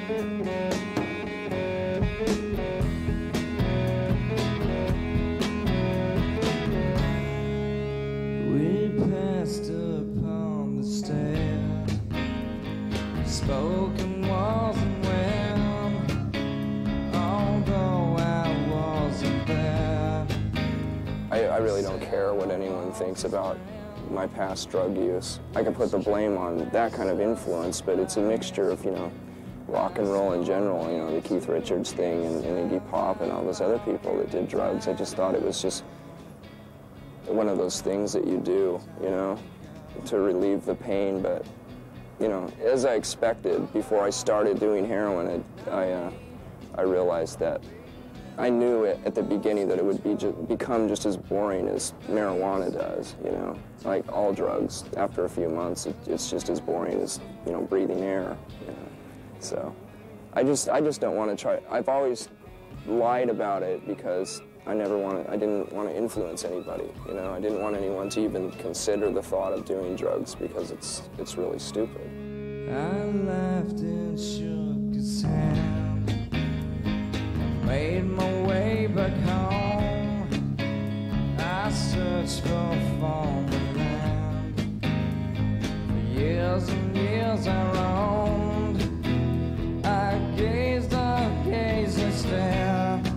passed upon the stair, spoken wasn't when, although I wasn't there. I really don't care what anyone thinks about my past drug use. I can put the blame on that kind of influence, but it's a mixture of, you know, rock and roll in general, you know, the Keith Richards thing and Iggy Pop and all those other people that did drugs. I just thought it was just one of those things that you do, you know, to relieve the pain. But, you know, as I expected, before I started doing heroin, I realized that I knew at the beginning that it would become just as boring as marijuana does, you know. Like all drugs, after a few months, it's just as boring as, you know, breathing air, you know. So I just don't want to try. I've always lied about it because I didn't want to influence anybody, you know. I didn't want anyone to even consider the thought of doing drugs because it's really stupid. I laughed and shook his hand, made my way back home. I searched for farmland. For years and years I roamed. I gazed and stared.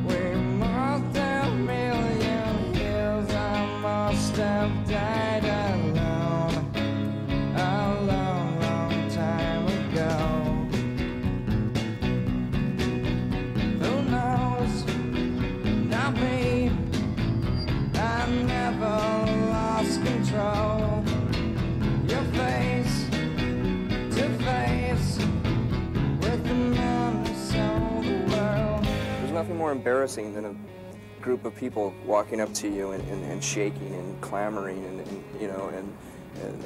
We must have million years. I must have died alone a long, long time ago. Who knows? Not me. I never lost control. Your face to face with the man who sold the world. There's nothing more embarrassing than a group of people walking up to you and shaking and clamoring and you know,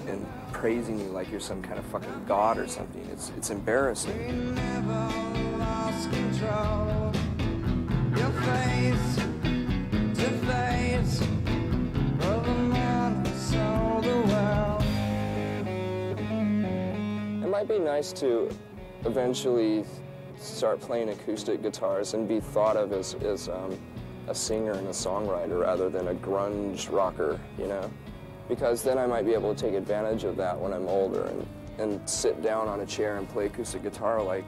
and praising you like you're some kind of fucking god or something. It's embarrassing. We never lost control. Your face to face of the man who sold the world. It might be nice to eventually start playing acoustic guitars and be thought of as a singer and a songwriter rather than a grunge rocker, you know? Because then I might be able to take advantage of that when I'm older and sit down on a chair and play acoustic guitar like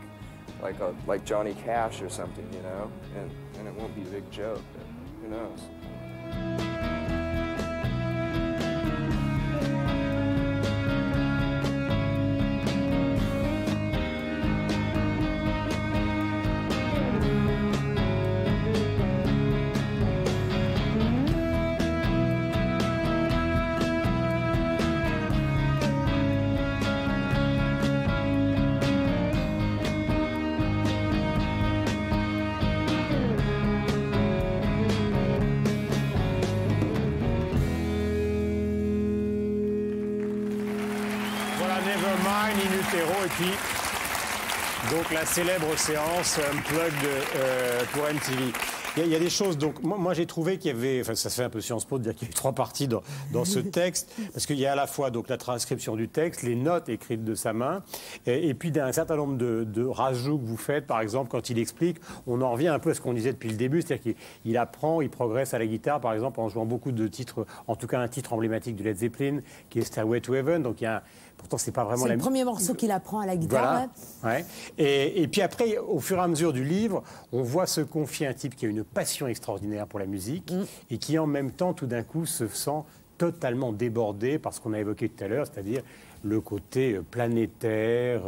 Johnny Cash or something, you know? And it won't be a big joke, but who knows? Nevermind in utero, et puis donc la célèbre séance Unplugged pour MTV. Il y a des choses, donc moi j'ai trouvé qu'il y avait, enfin ça fait un peu Sciences Po de dire qu'il y avait 3 parties dans ce texte, parce qu'il y a à la fois donc la transcription du texte, les notes écrites de sa main, et puis d'un certain nombre de rajouts que vous faites, par exemple quand il explique, on en revient un peu à ce qu'on disait depuis le début, c'est-à-dire qu'il apprend, il progresse à la guitare, par exemple en jouant beaucoup de titres, en tout cas un titre emblématique de Led Zeppelin, qui est Stairway to Heaven, donc il y a pourtant c'est pas vraiment le premier morceau qu'il apprend à la guitare. Voilà. Ouais. Et puis après, au fur et à mesure du livre, on voit se confier un type qui a une passion extraordinaire pour la musique et qui en même temps, tout d'un coup, se sent totalement débordé par ce qu'on a évoqué tout à l'heure, c'est-à-dire le côté planétaire,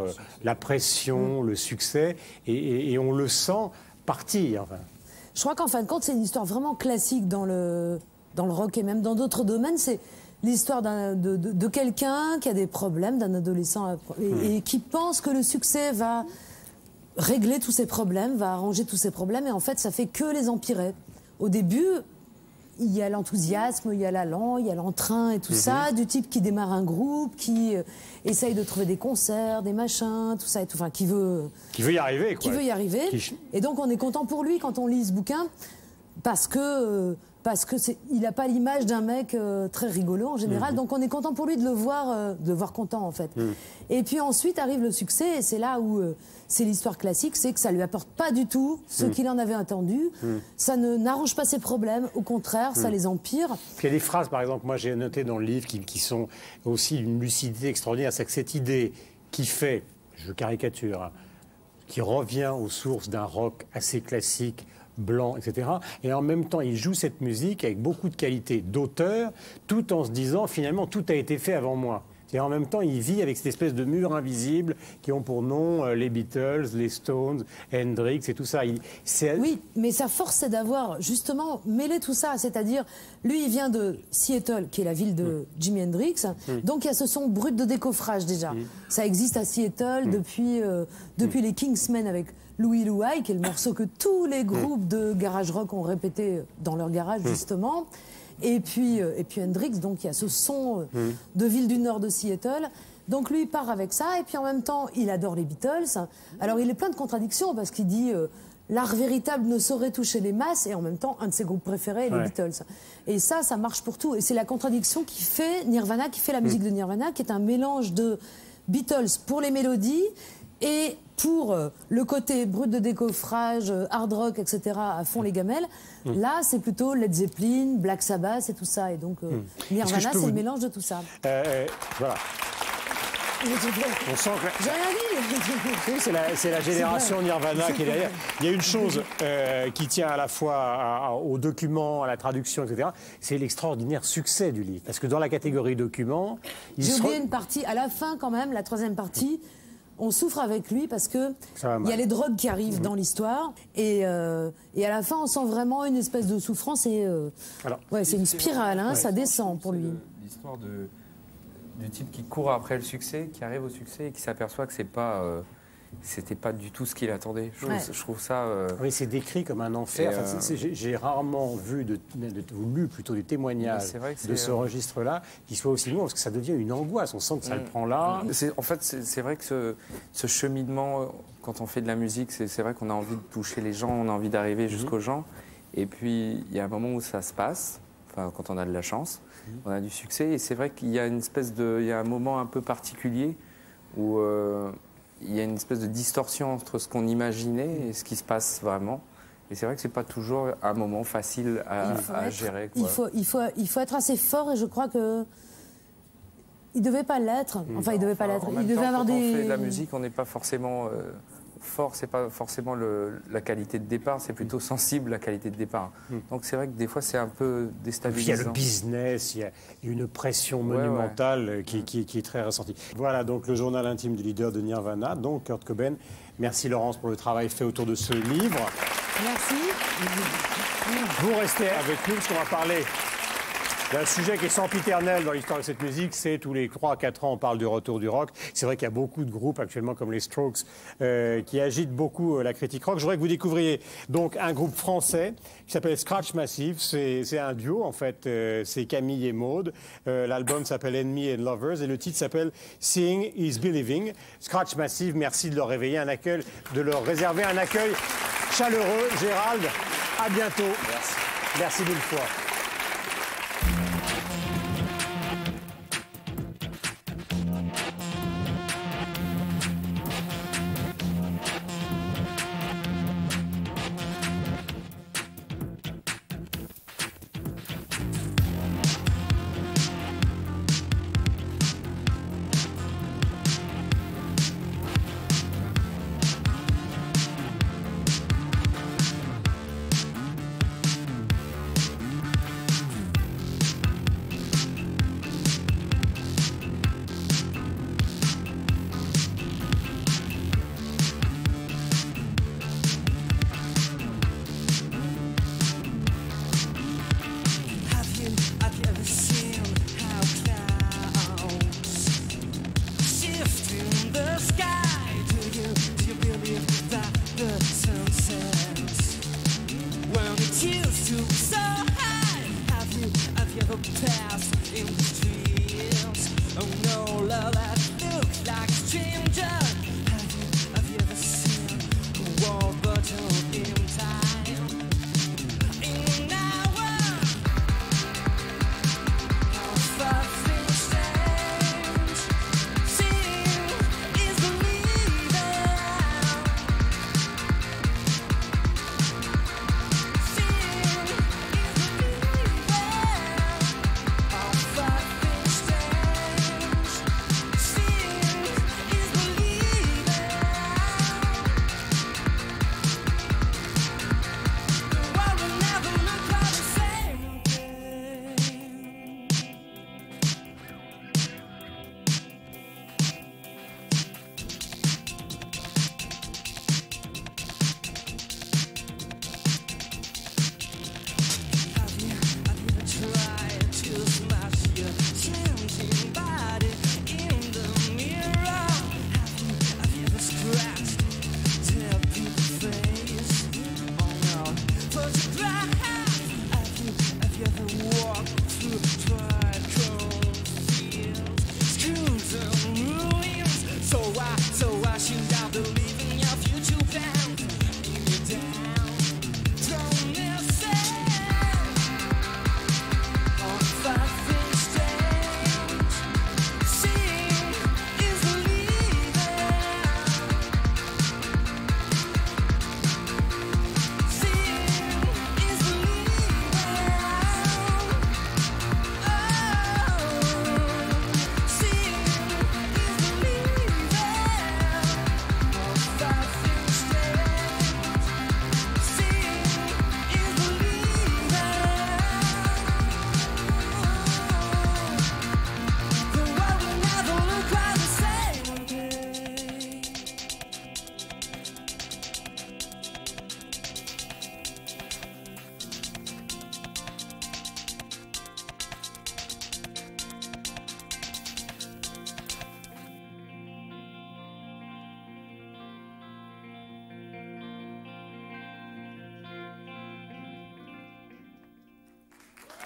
la pression, le succès, et on le sent partir. Enfin. Je crois qu'en fin de compte, c'est une histoire vraiment classique dans le rock et même dans d'autres domaines. C'est l'histoire de quelqu'un qui a des problèmes, d'un adolescent, et qui pense que le succès va régler tous ses problèmes, va arranger tous ses problèmes, et en fait, ça fait que les empirer. Au début, il y a l'enthousiasme, il y a l'allant, il y a l'entrain et tout ça, du type qui démarre un groupe, qui essaye de trouver des concerts, des machins, tout ça et tout, enfin, qui veut y arriver, quoi. Qui veut y arriver. Et donc, on est content pour lui quand on lit ce bouquin, parce que parce que il n'a pas l'image d'un mec très rigolo en général, donc on est content pour lui de le voir content en fait. Et puis ensuite arrive le succès, et c'est là où c'est l'histoire classique, c'est que ça lui apporte pas du tout ce qu'il en avait attendu, ça n'arrange pas ses problèmes, au contraire, ça les empire. Puis il y a des phrases, par exemple, moi j'ai noté dans le livre qui sont aussi d'une lucidité extraordinaire, c'est que cette idée qui fait, je caricature, hein, qui revient aux sources d'un rock assez classique, blanc, etc. Et en même temps, il joue cette musique avec beaucoup de qualité d'auteur, tout en se disant, finalement, tout a été fait avant moi. Et en même temps, il vit avec cette espèce de mur invisible qui ont pour nom les Beatles, les Stones, Hendrix et tout ça. Oui, mais sa force, c'est d'avoir justement mêlé tout ça. C'est-à-dire, lui, il vient de Seattle, qui est la ville de Jimi Hendrix. Donc, il y a ce son brut de décoffrage déjà. Ça existe à Seattle depuis les Kingsmen avec Louie Louie, qui est le morceau que tous les groupes de garage rock ont répété dans leur garage, justement. Et puis Hendrix, donc il y a ce son de ville du nord de Seattle. Donc lui, il part avec ça, et puis en même temps, il adore les Beatles. Alors il est plein de contradictions, parce qu'il dit l'art véritable ne saurait toucher les masses, et en même temps, un de ses groupes préférés est les Beatles. Et ça marche pour tout. Et c'est la contradiction qui fait Nirvana, qui fait la musique de Nirvana, qui est un mélange de Beatles pour les mélodies, et pour le côté brut de décoffrage, hard rock, etc., à fond les gamelles, là, c'est plutôt Led Zeppelin, Black Sabbath et tout ça. Et donc, Nirvana, c'est le mélange de tout ça. Voilà. On sent que... J'ai rien dit. C'est la génération Nirvana qui est derrière. Il y a une chose qui tient à la fois aux documents, à la traduction, etc. C'est l'extraordinaire succès du livre. Parce que dans la catégorie documents... J'ai oublié une partie. À la fin, quand même, la troisième partie... On souffre avec lui parce que il y a les drogues qui arrivent dans l'histoire et à la fin on sent vraiment une espèce de souffrance et c'est une spirale, hein, ça descend pour lui. L'histoire du type qui court après le succès, qui arrive au succès et qui s'aperçoit que c'était pas du tout ce qu'il attendait. Je trouve ça... Oui, c'est décrit comme un enfer. J'ai rarement vu, lu plutôt du témoignage de ce registre-là, qui soit aussi long, parce que ça devient une angoisse. On sent que ça le prend là. En fait, c'est vrai que ce cheminement, quand on fait de la musique, c'est vrai qu'on a envie de toucher les gens, on a envie d'arriver jusqu'aux gens. Et puis, il y a un moment où ça se passe, quand on a de la chance, on a du succès. Et c'est vrai qu'il y a il y a un moment un peu particulier où... il y a une espèce de distorsion entre ce qu'on imaginait et ce qui se passe vraiment. Et c'est vrai que c'est pas toujours un moment facile à gérer. Quoi. Il faut être assez fort, et je crois que il devait pas l'être. Enfin, il devait pas l'être. Il devait avoir quand des... on fait de la musique, on n'est pas forcément fort. C'est pas forcément la qualité de départ. C'est plutôt sensible la qualité de départ. Donc c'est vrai que des fois c'est un peu déstabilisant. Il y a le business, il y a une pression monumentale qui est très ressentie. Voilà donc le journal intime du leader de Nirvana, donc Kurt Cobain. Merci Laurence pour le travail fait autour de ce livre. Merci. Vous restez avec nous parce qu'on va parler d'un sujet qui est sempiternel dans l'histoire de cette musique, c'est tous les 3-4 ans on parle du retour du rock. C'est vrai qu'il y a beaucoup de groupes actuellement comme les Strokes qui agitent beaucoup la critique rock. Je voudrais que vous découvriez donc un groupe français qui s'appelle Scratch Massive. C'est un duo en fait, c'est Camille et Maude. L'album s'appelle Enemy and Lovers et le titre s'appelle Seeing is Believing. Scratch Massive, merci de leur réveiller de leur réserver un accueil chaleureux. Gérald, à bientôt. Merci mille fois.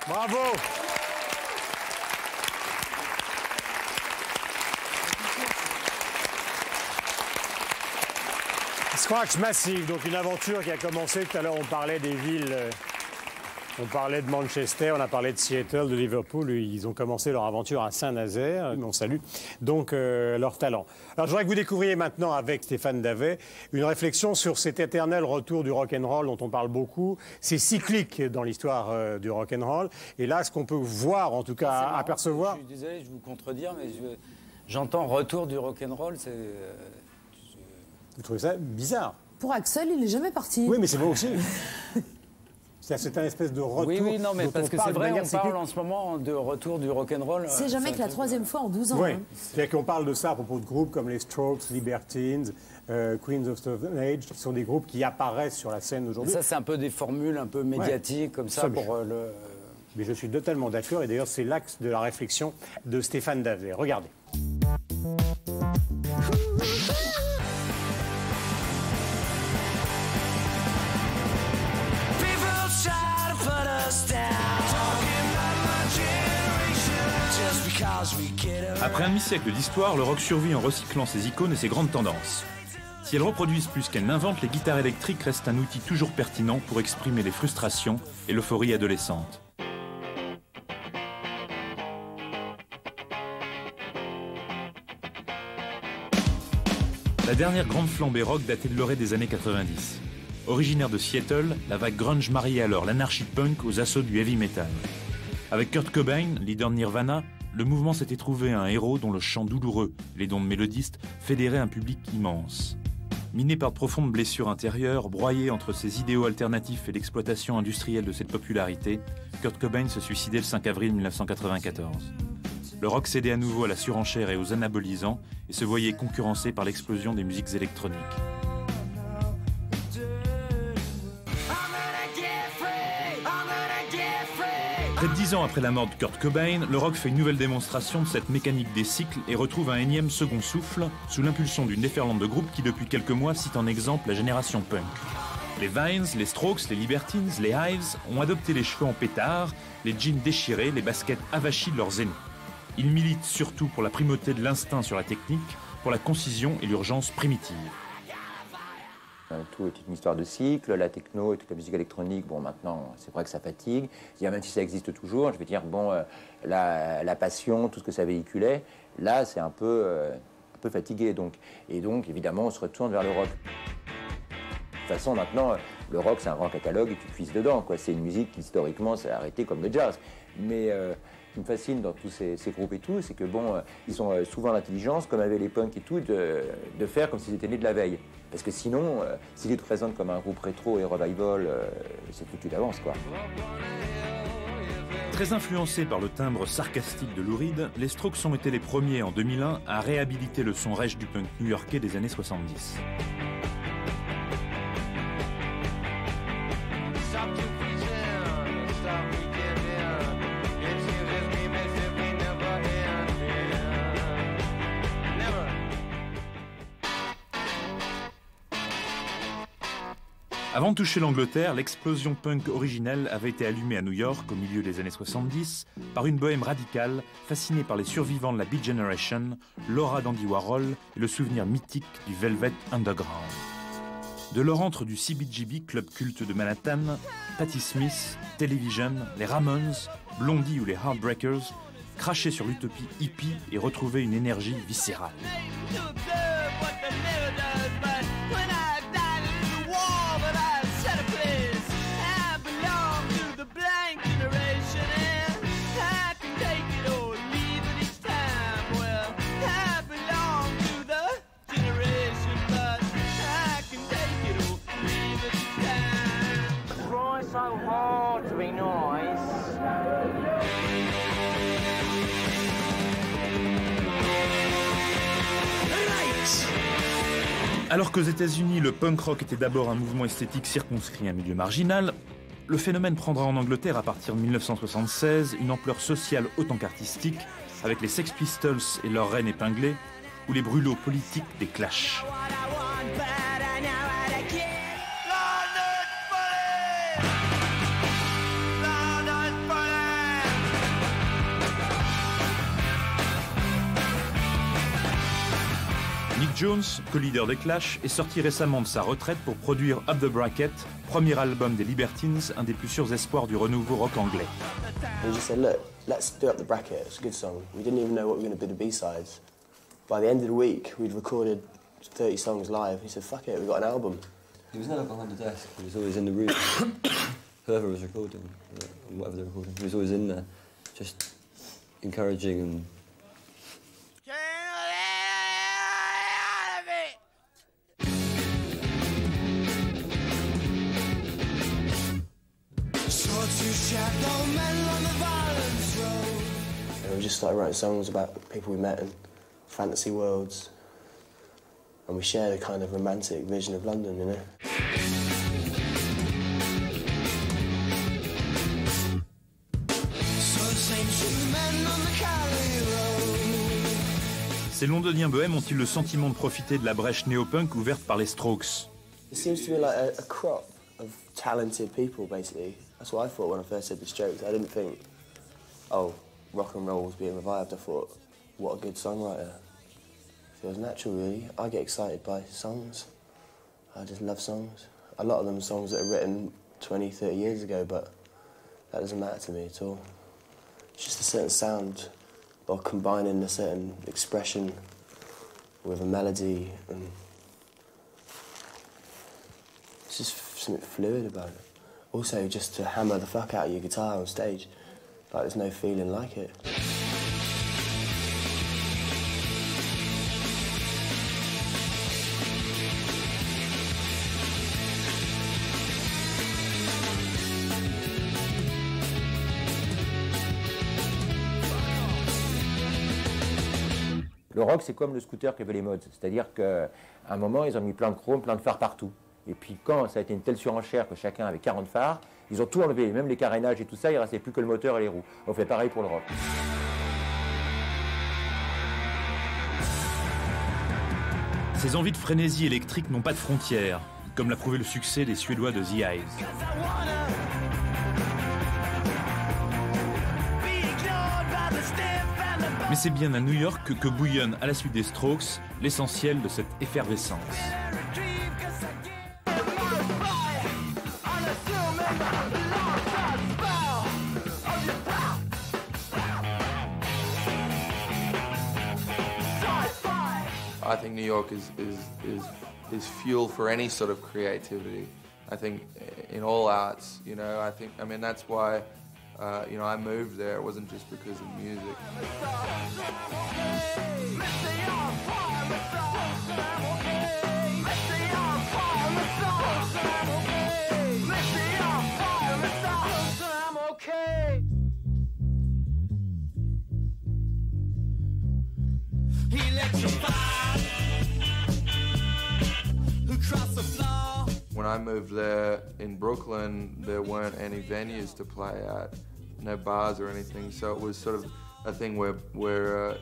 Bravo. Scratch Massive, donc une aventure qui a commencé tout à l'heure. On parlait des villes, on parlait de Manchester, on a parlé de Seattle, de Liverpool. Ils ont commencé leur aventure à Saint-Nazaire. On salue donc leur talent. Alors je voudrais que vous découvriez maintenant avec Stéphane Davey une réflexion sur cet éternel retour du rock'n'roll dont on parle beaucoup. C'est cyclique dans l'histoire du rock'n'roll. Et là, ce qu'on peut voir, en tout cas apercevoir. Je suis désolé, je vais vous contredire, mais j'entends retour du rock'n'roll. Vous trouvez ça bizarre? Pour Axel, il n'est jamais parti. Oui, mais c'est moi aussi. C'est un espèce de retour. Oui, non, mais parce que c'est vrai, on parle en ce moment de retour du rock'n'roll. C'est jamais que la troisième fois en 12 ans. Oui, hein. c'est-à-dire qu'on parle de ça à propos de groupes comme les Strokes, Libertines, Queens of Stone Age, qui sont des groupes qui apparaissent sur la scène aujourd'hui. Ça, c'est un peu des formules un peu médiatiques, comme ça, pour le... Mais je suis totalement d'accord, et d'ailleurs, c'est l'axe de la réflexion de Stéphane Davey. Regardez. Après un demi-siècle d'histoire, le rock survit en recyclant ses icônes et ses grandes tendances. Si elles reproduisent plus qu'elles n'inventent, les guitares électriques restent un outil toujours pertinent pour exprimer les frustrations et l'euphorie adolescente. La dernière grande flambée rock datait de l'orée des années 90. Originaire de Seattle, la vague grunge mariait alors l'anarchie punk aux assauts du heavy metal. Avec Kurt Cobain, leader de Nirvana, le mouvement s'était trouvé un héros dont le chant douloureux, les dons de mélodistes, fédéraient un public immense. Miné par de profondes blessures intérieures, broyé entre ses idéaux alternatifs et l'exploitation industrielle de cette popularité, Kurt Cobain se suicidait le 5 avril 1994. Le rock cédait à nouveau à la surenchère et aux anabolisants et se voyait concurrencé par l'explosion des musiques électroniques. Près de 10 ans après la mort de Kurt Cobain, le rock fait une nouvelle démonstration de cette mécanique des cycles et retrouve un énième second souffle sous l'impulsion d'une déferlante de groupes qui depuis quelques mois cite en exemple la génération punk. Les Vines, les Strokes, les Libertines, les Hives ont adopté les cheveux en pétard, les jeans déchirés, les baskets avachis de leurs aînés. Ils militent surtout pour la primauté de l'instinct sur la technique, pour la concision et l'urgence primitive. Tout est une histoire de cycle, la techno et toute la musique électronique, bon maintenant c'est vrai que ça fatigue, même si ça existe toujours, je veux dire, bon, la passion, tout ce que ça véhiculait, là c'est un peu fatigué et donc évidemment on se retourne vers le rock. De toute façon maintenant, le rock c'est un grand catalogue et tu puisses dedans, quoi. C'est une musique qui historiquement s'est arrêtée comme le jazz, mais ce qui me fascine dans tous ces groupes et tout, c'est que bon, ils ont souvent l'intelligence, comme avaient les punks et tout, de faire comme s'ils étaient nés de la veille. Parce que sinon, s'ils te présentent comme un groupe rétro et revival, c'est foutu d'avance, quoi. Très influencés par le timbre sarcastique de Lou Reed, les Strokes ont été les premiers en 2001 à réhabiliter le son rêche du punk new-yorkais des années 70. Avant de toucher l'Angleterre, l'explosion punk originelle avait été allumée à New York au milieu des années 70 par une bohème radicale fascinée par les survivants de la Beat Generation, l'aura d'Andy Warhol et le souvenir mythique du Velvet Underground. De leur antre du CBGB, club culte de Manhattan, Patti Smith, Television, les Ramones, Blondie ou les Heartbreakers crachaient sur l'utopie hippie et retrouvaient une énergie viscérale. Alors qu'aux États-Unis, le punk rock était d'abord un mouvement esthétique circonscrit à un milieu marginal, le phénomène prendra en Angleterre à partir de 1976 une ampleur sociale autant qu'artistique, avec les Sex Pistols et leur reine épinglée, ou les brûlots politiques des Clash. Jones, co-leader des Clash, est sorti récemment de sa retraite pour produire Up the Bracket, premier album des Libertines, un des plus sûrs espoirs du renouveau rock anglais. We just said, look, let's do Up the Bracket. It's a good song. We didn't even know what we were going to be the B-sides. By the end of the week, we'd recorded 30 songs live. He said, fuck it, we've got an album. He was never behind the desk. He was always in the room. Whoever was recording, whatever they're recording, he was always in there, just encouraging and... And we just started writing songs about people we met in fantasy worlds. And we shared a kind of romantic vision of London, you know? Ces londoniens bohèmes ont-ils le sentiment de profiter de la brèche néo-punk ouverte par les Strokes? It seems to be like a crop of talented people, basically. That's what I thought when I first said the Strokes. I didn't think, oh, rock and roll was being revived. I thought, what a good songwriter. Feels natural, really. I get excited by songs. I just love songs. A lot of them songs that are written 20, 30 years ago, but that doesn't matter to me at all. It's just a certain sound, or combining a certain expression with a melody, and it's just something fluid about it. Also, just to hammer the fuck out of your guitar on stage, like there's no feeling like it. Le rock, c'est comme le scooter qu'avaient les mods. C'est-à-dire qu'à un moment, ils ont mis plein de chromes, plein de phares partout. Et puis quand ça a été une telle surenchère que chacun avait 40 phares, ils ont tout enlevé, même les carénages et tout ça, il ne restait plus que le moteur et les roues. On fait pareil pour le rock. Ces envies de frénésie électrique n'ont pas de frontières, comme l'a prouvé le succès des Suédois de The Eyes. Mais c'est bien à New York que bouillonne, à la suite des Strokes, l'essentiel de cette effervescence. I think New York is fuel for any sort of creativity. I think in all arts, you know, I mean, that's why, you know, I moved there. It wasn't just because of music. When I moved there in Brooklyn, there weren't any venues to play at, no bars or anything. So it was sort of a thing where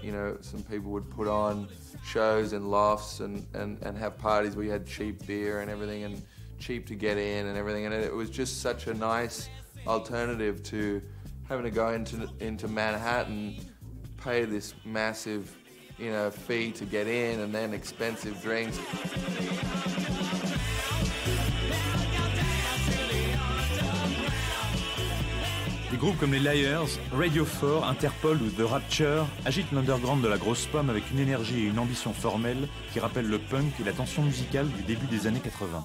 you know, some people would put on shows in lofts and have parties where you had cheap beer and everything, and cheap to get in and everything. And it was just such a nice alternative to having to go into Manhattan, pay this massive, you know, fee to get in, and then expensive drinks. Des groupes comme les Liars, Radio 4, Interpol ou The Rapture agitent l'underground de la grosse pomme avec une énergie et une ambition formelle qui rappellent le punk et la tension musicale du début des années 80.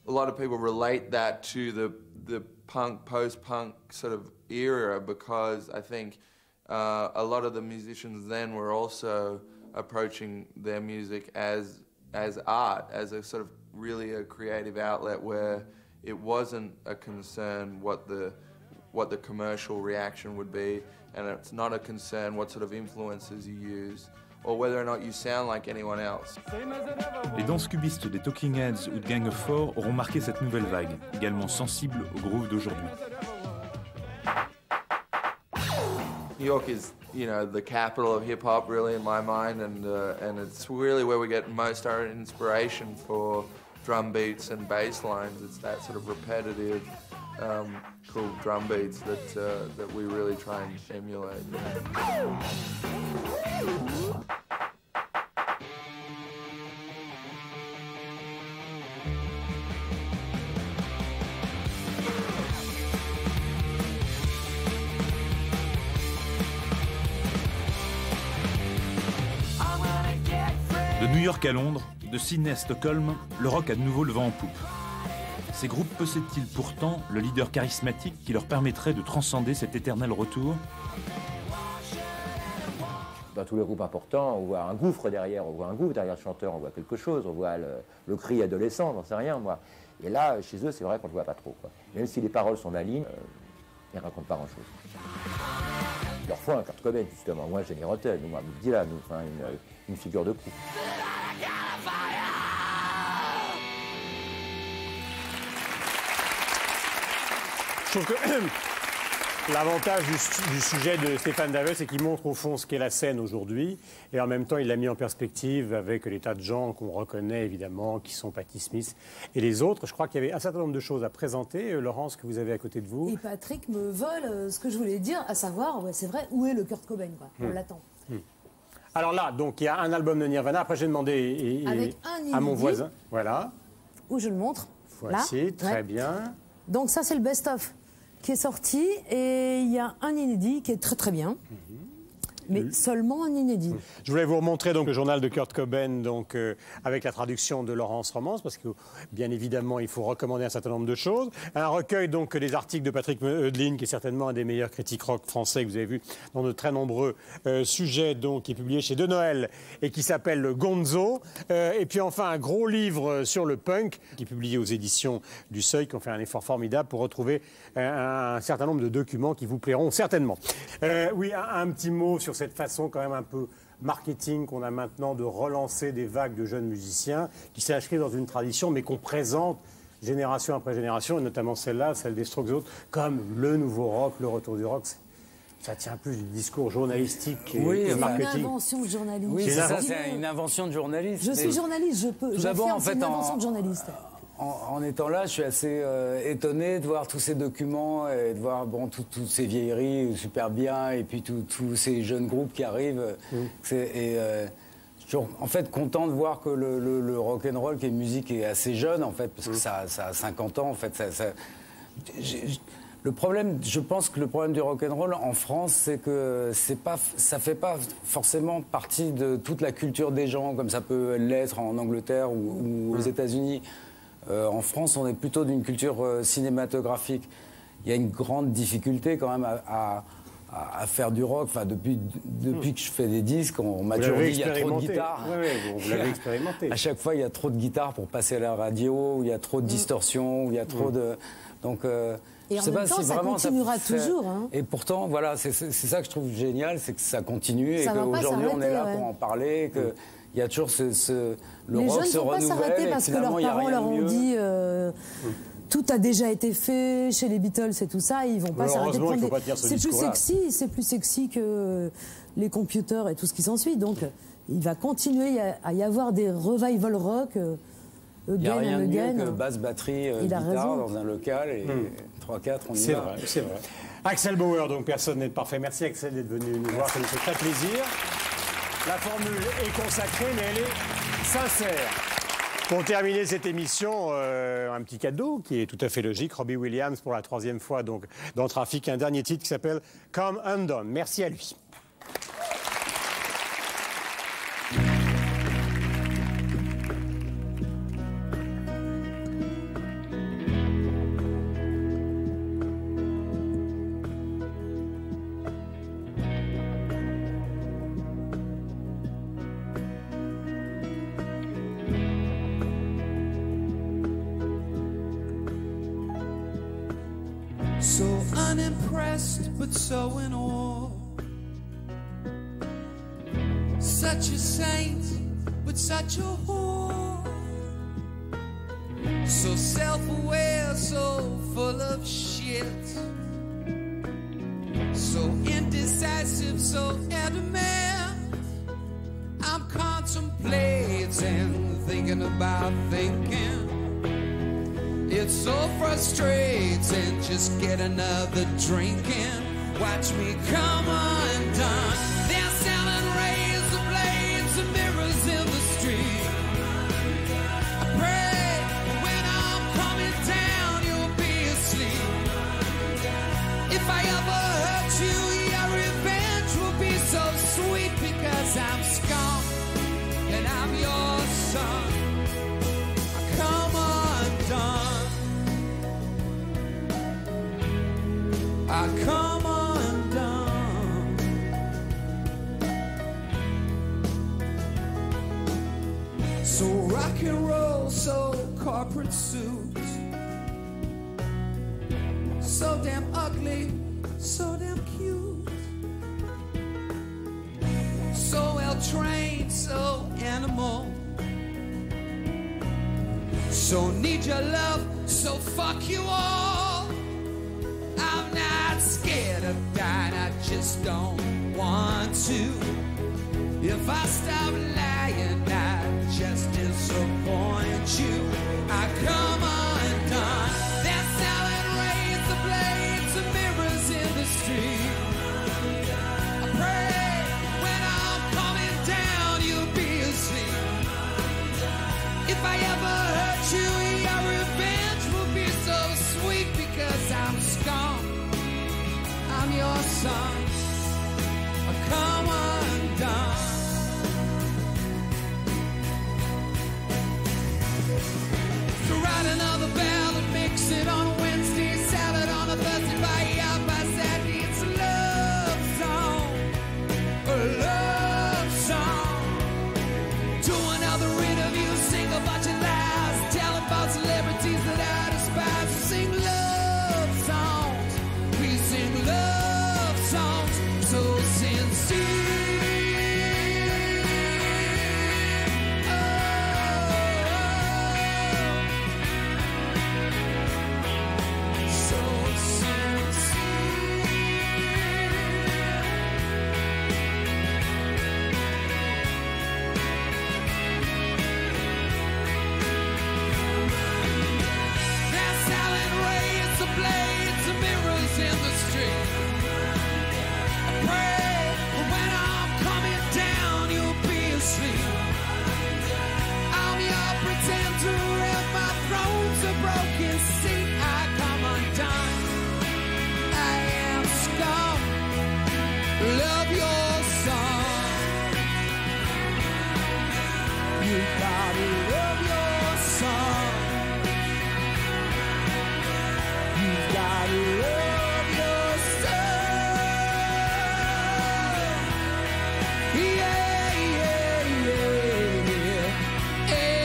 A lot of people relate that to the punk, post-punk sort of era, because I think a lot of the musicians then were also approaching their music as art, as a sort of really a creative outlet where it wasn't a concern what the commercial reaction would be, and it's not a concern what sort of influences you use, or whether or not you sound like anyone else. Les danses cubistes des Talking Heads ou de Gang of Four auront marqué cette nouvelle vague, également sensible au groove d'aujourd'hui. New York is, you know, the capital of hip-hop, really, in my mind, and it's really where we get most our inspiration for drum beats and bass lines. It's that sort of repetitive, cool drum beats that we really try and emulate. New York à Londres, de Sydney à Stockholm, le rock a de nouveau le vent en poupe. Ces groupes possèdent-ils pourtant le leader charismatique qui leur permettrait de transcender cet éternel retour ? Dans tous les groupes importants, on voit un gouffre derrière le chanteur, on voit quelque chose, on voit le cri adolescent, j'en sais rien moi. Et là, chez eux, c'est vrai qu'on ne le voit pas trop, quoi. Même si les paroles sont malignes, ils ne racontent pas grand-chose. Il leur faut un Kurt Cobain, justement. Moi, Johnny Rotten, moi, Dylan, enfin, une figure de proue. Je trouve que l'avantage du sujet de Stéphane Davell, c'est qu'il montre au fond ce qu'est la scène aujourd'hui, et en même temps, il l'a mis en perspective avec les tas de gens qu'on reconnaît évidemment, qui sont Patti Smith et les autres. Je crois qu'il y avait un certain nombre de choses à présenter. Laurence, que vous avez à côté de vous. Et Patrick me vole ce que je voulais dire, à savoir, ouais, c'est vrai, où est le Kurt Cobain, quoi. On l'attend. Alors là, donc il y a un album de Nirvana. Après, j'ai demandé à mon voisin, voilà. Où je le montre. Voici, là. très bien. Donc ça, c'est le best-of qui est sorti, et il y a un inédit qui est très très bien, mais seulement un inédit. Je voulais vous remontrer donc le journal de Kurt Cobain, donc avec la traduction de Laurence Romance, parce que bien évidemment il faut recommander un certain nombre de choses. Un recueil donc des articles de Patrick Eudeline, qui est certainement un des meilleurs critiques rock français que vous avez vu dans de très nombreux sujets, donc qui est publié chez De Noël et qui s'appelle Gonzo. Et puis enfin un gros livre sur le punk qui est publié aux éditions du Seuil, qui ont fait un effort formidable pour retrouver un certain nombre de documents qui vous plairont certainement. Oui, un petit mot sur cette façon quand même un peu marketing qu'on a maintenant de relancer des vagues de jeunes musiciens qui s'inscrivent dans une tradition mais qu'on présente génération après génération, et notamment celle-là, celle des Strokes, comme le nouveau rock, le retour du rock. Ça tient plus du discours journalistique et marketing. C'est une invention de journaliste. Oui, c'est ça, c'est une invention de journaliste. Je suis journaliste, je peux. D'abord, en c'est fait, une invention de journaliste. En étant là, je suis assez étonné de voir tous ces documents et de voir toutes ces vieilleries super bien, et puis tous ces jeunes groupes qui arrivent. Je suis en fait content de voir que le rock'n'roll, qui est une musique, est assez jeune en fait, parce que ça a 50 ans en fait. Le problème, je pense que le problème du rock'n'roll en France, c'est que ça fait pas forcément partie de toute la culture des gens, comme ça peut l'être en Angleterre ou aux États-Unis. En France, on est plutôt d'une culture cinématographique. Il y a une grande difficulté quand même à faire du rock. Enfin, depuis que je fais des disques, on m'a toujours dit qu'il y a trop de guitares. Oui, vous l'avez expérimenté. À chaque fois, il y a trop de guitares pour passer à la radio, où il y a trop de distorsions, où il y a trop de... Donc, et en même temps, ça continuera toujours. Hein. Et pourtant, voilà, c'est ça que je trouve génial, c'est que ça continue, et qu'aujourd'hui, on est là pour en parler, que... Il y a toujours le les rock jeunes se ne vont pas renouvelle, s'arrêter parce que leurs parents leur ont dit tout a déjà été fait chez les Beatles et tout ça. Ils vont pas s'arrêter. C'est plus sexy que les computers et tout ce qui s'ensuit. Donc il va continuer à y avoir des revival rock. Il n'y a rien de mieux que basse, batterie, guitare dans un local et 3-4, on y va. C'est vrai. Axel Bauer, donc personne n'est parfait. Merci Axel d'être venu nous voir, ça nous fait très plaisir. La formule est consacrée, mais elle est sincère. Pour terminer cette émission, un petit cadeau qui est tout à fait logique. Robbie Williams pour la 3e fois donc, dans Trafic, un dernier titre qui s'appelle Come Undone. Merci à lui. So unimpressed, but so in awe. Such a saint, but such a whore. So self-aware, so full of shit. So indecisive, so adamant. I'm contemplating, thinking about thinking. It's so frustrating, just get another drink and watch me come undone. They're selling razor blades and mirrors in the street. I pray when I'm coming down you'll be asleep. If I ever hurt you, your revenge will be so sweet, because I'm scum and I'm yours. I come undone. So rock and roll, so corporate suits, so damn ugly, so damn cute, so well trained, so animal, so need your love, so fuck you all. I'm not scared of dying, I just don't want to. If I stop lying, I just disappoint you. I come undone. That's how it rains the blades of mirrors in the street. I pray when I'm coming down, you'll be asleep. If I ever hurt you, your revenge will be so sweet, because I'm scum, I'm your son. I come undone. To write another ballad, mix it on a Wednesday, salad on a Thursday, buy out by Saturday. It's a love song, a love song. To another interview, sing a bunch of lies, tell about celebrities that I despise. We sing love songs, we sing love songs, so sincere. Love your song. You gotta love your song. You gotta love your song. Yeah, yeah, yeah, yeah.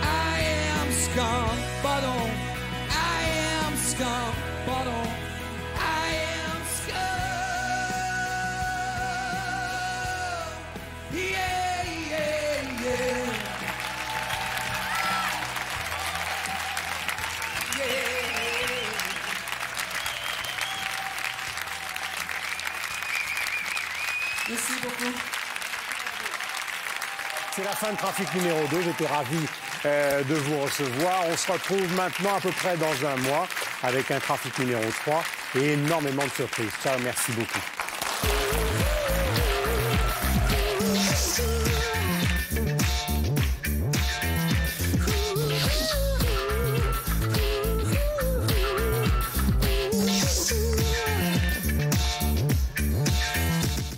I am scum, but I am scum, but Merci beaucoup. C'est la fin de Trafic numéro 2. J'étais ravi de vous recevoir. On se retrouve maintenant à peu près dans un mois avec un Trafic numéro 3 et énormément de surprises. Ciao, merci beaucoup.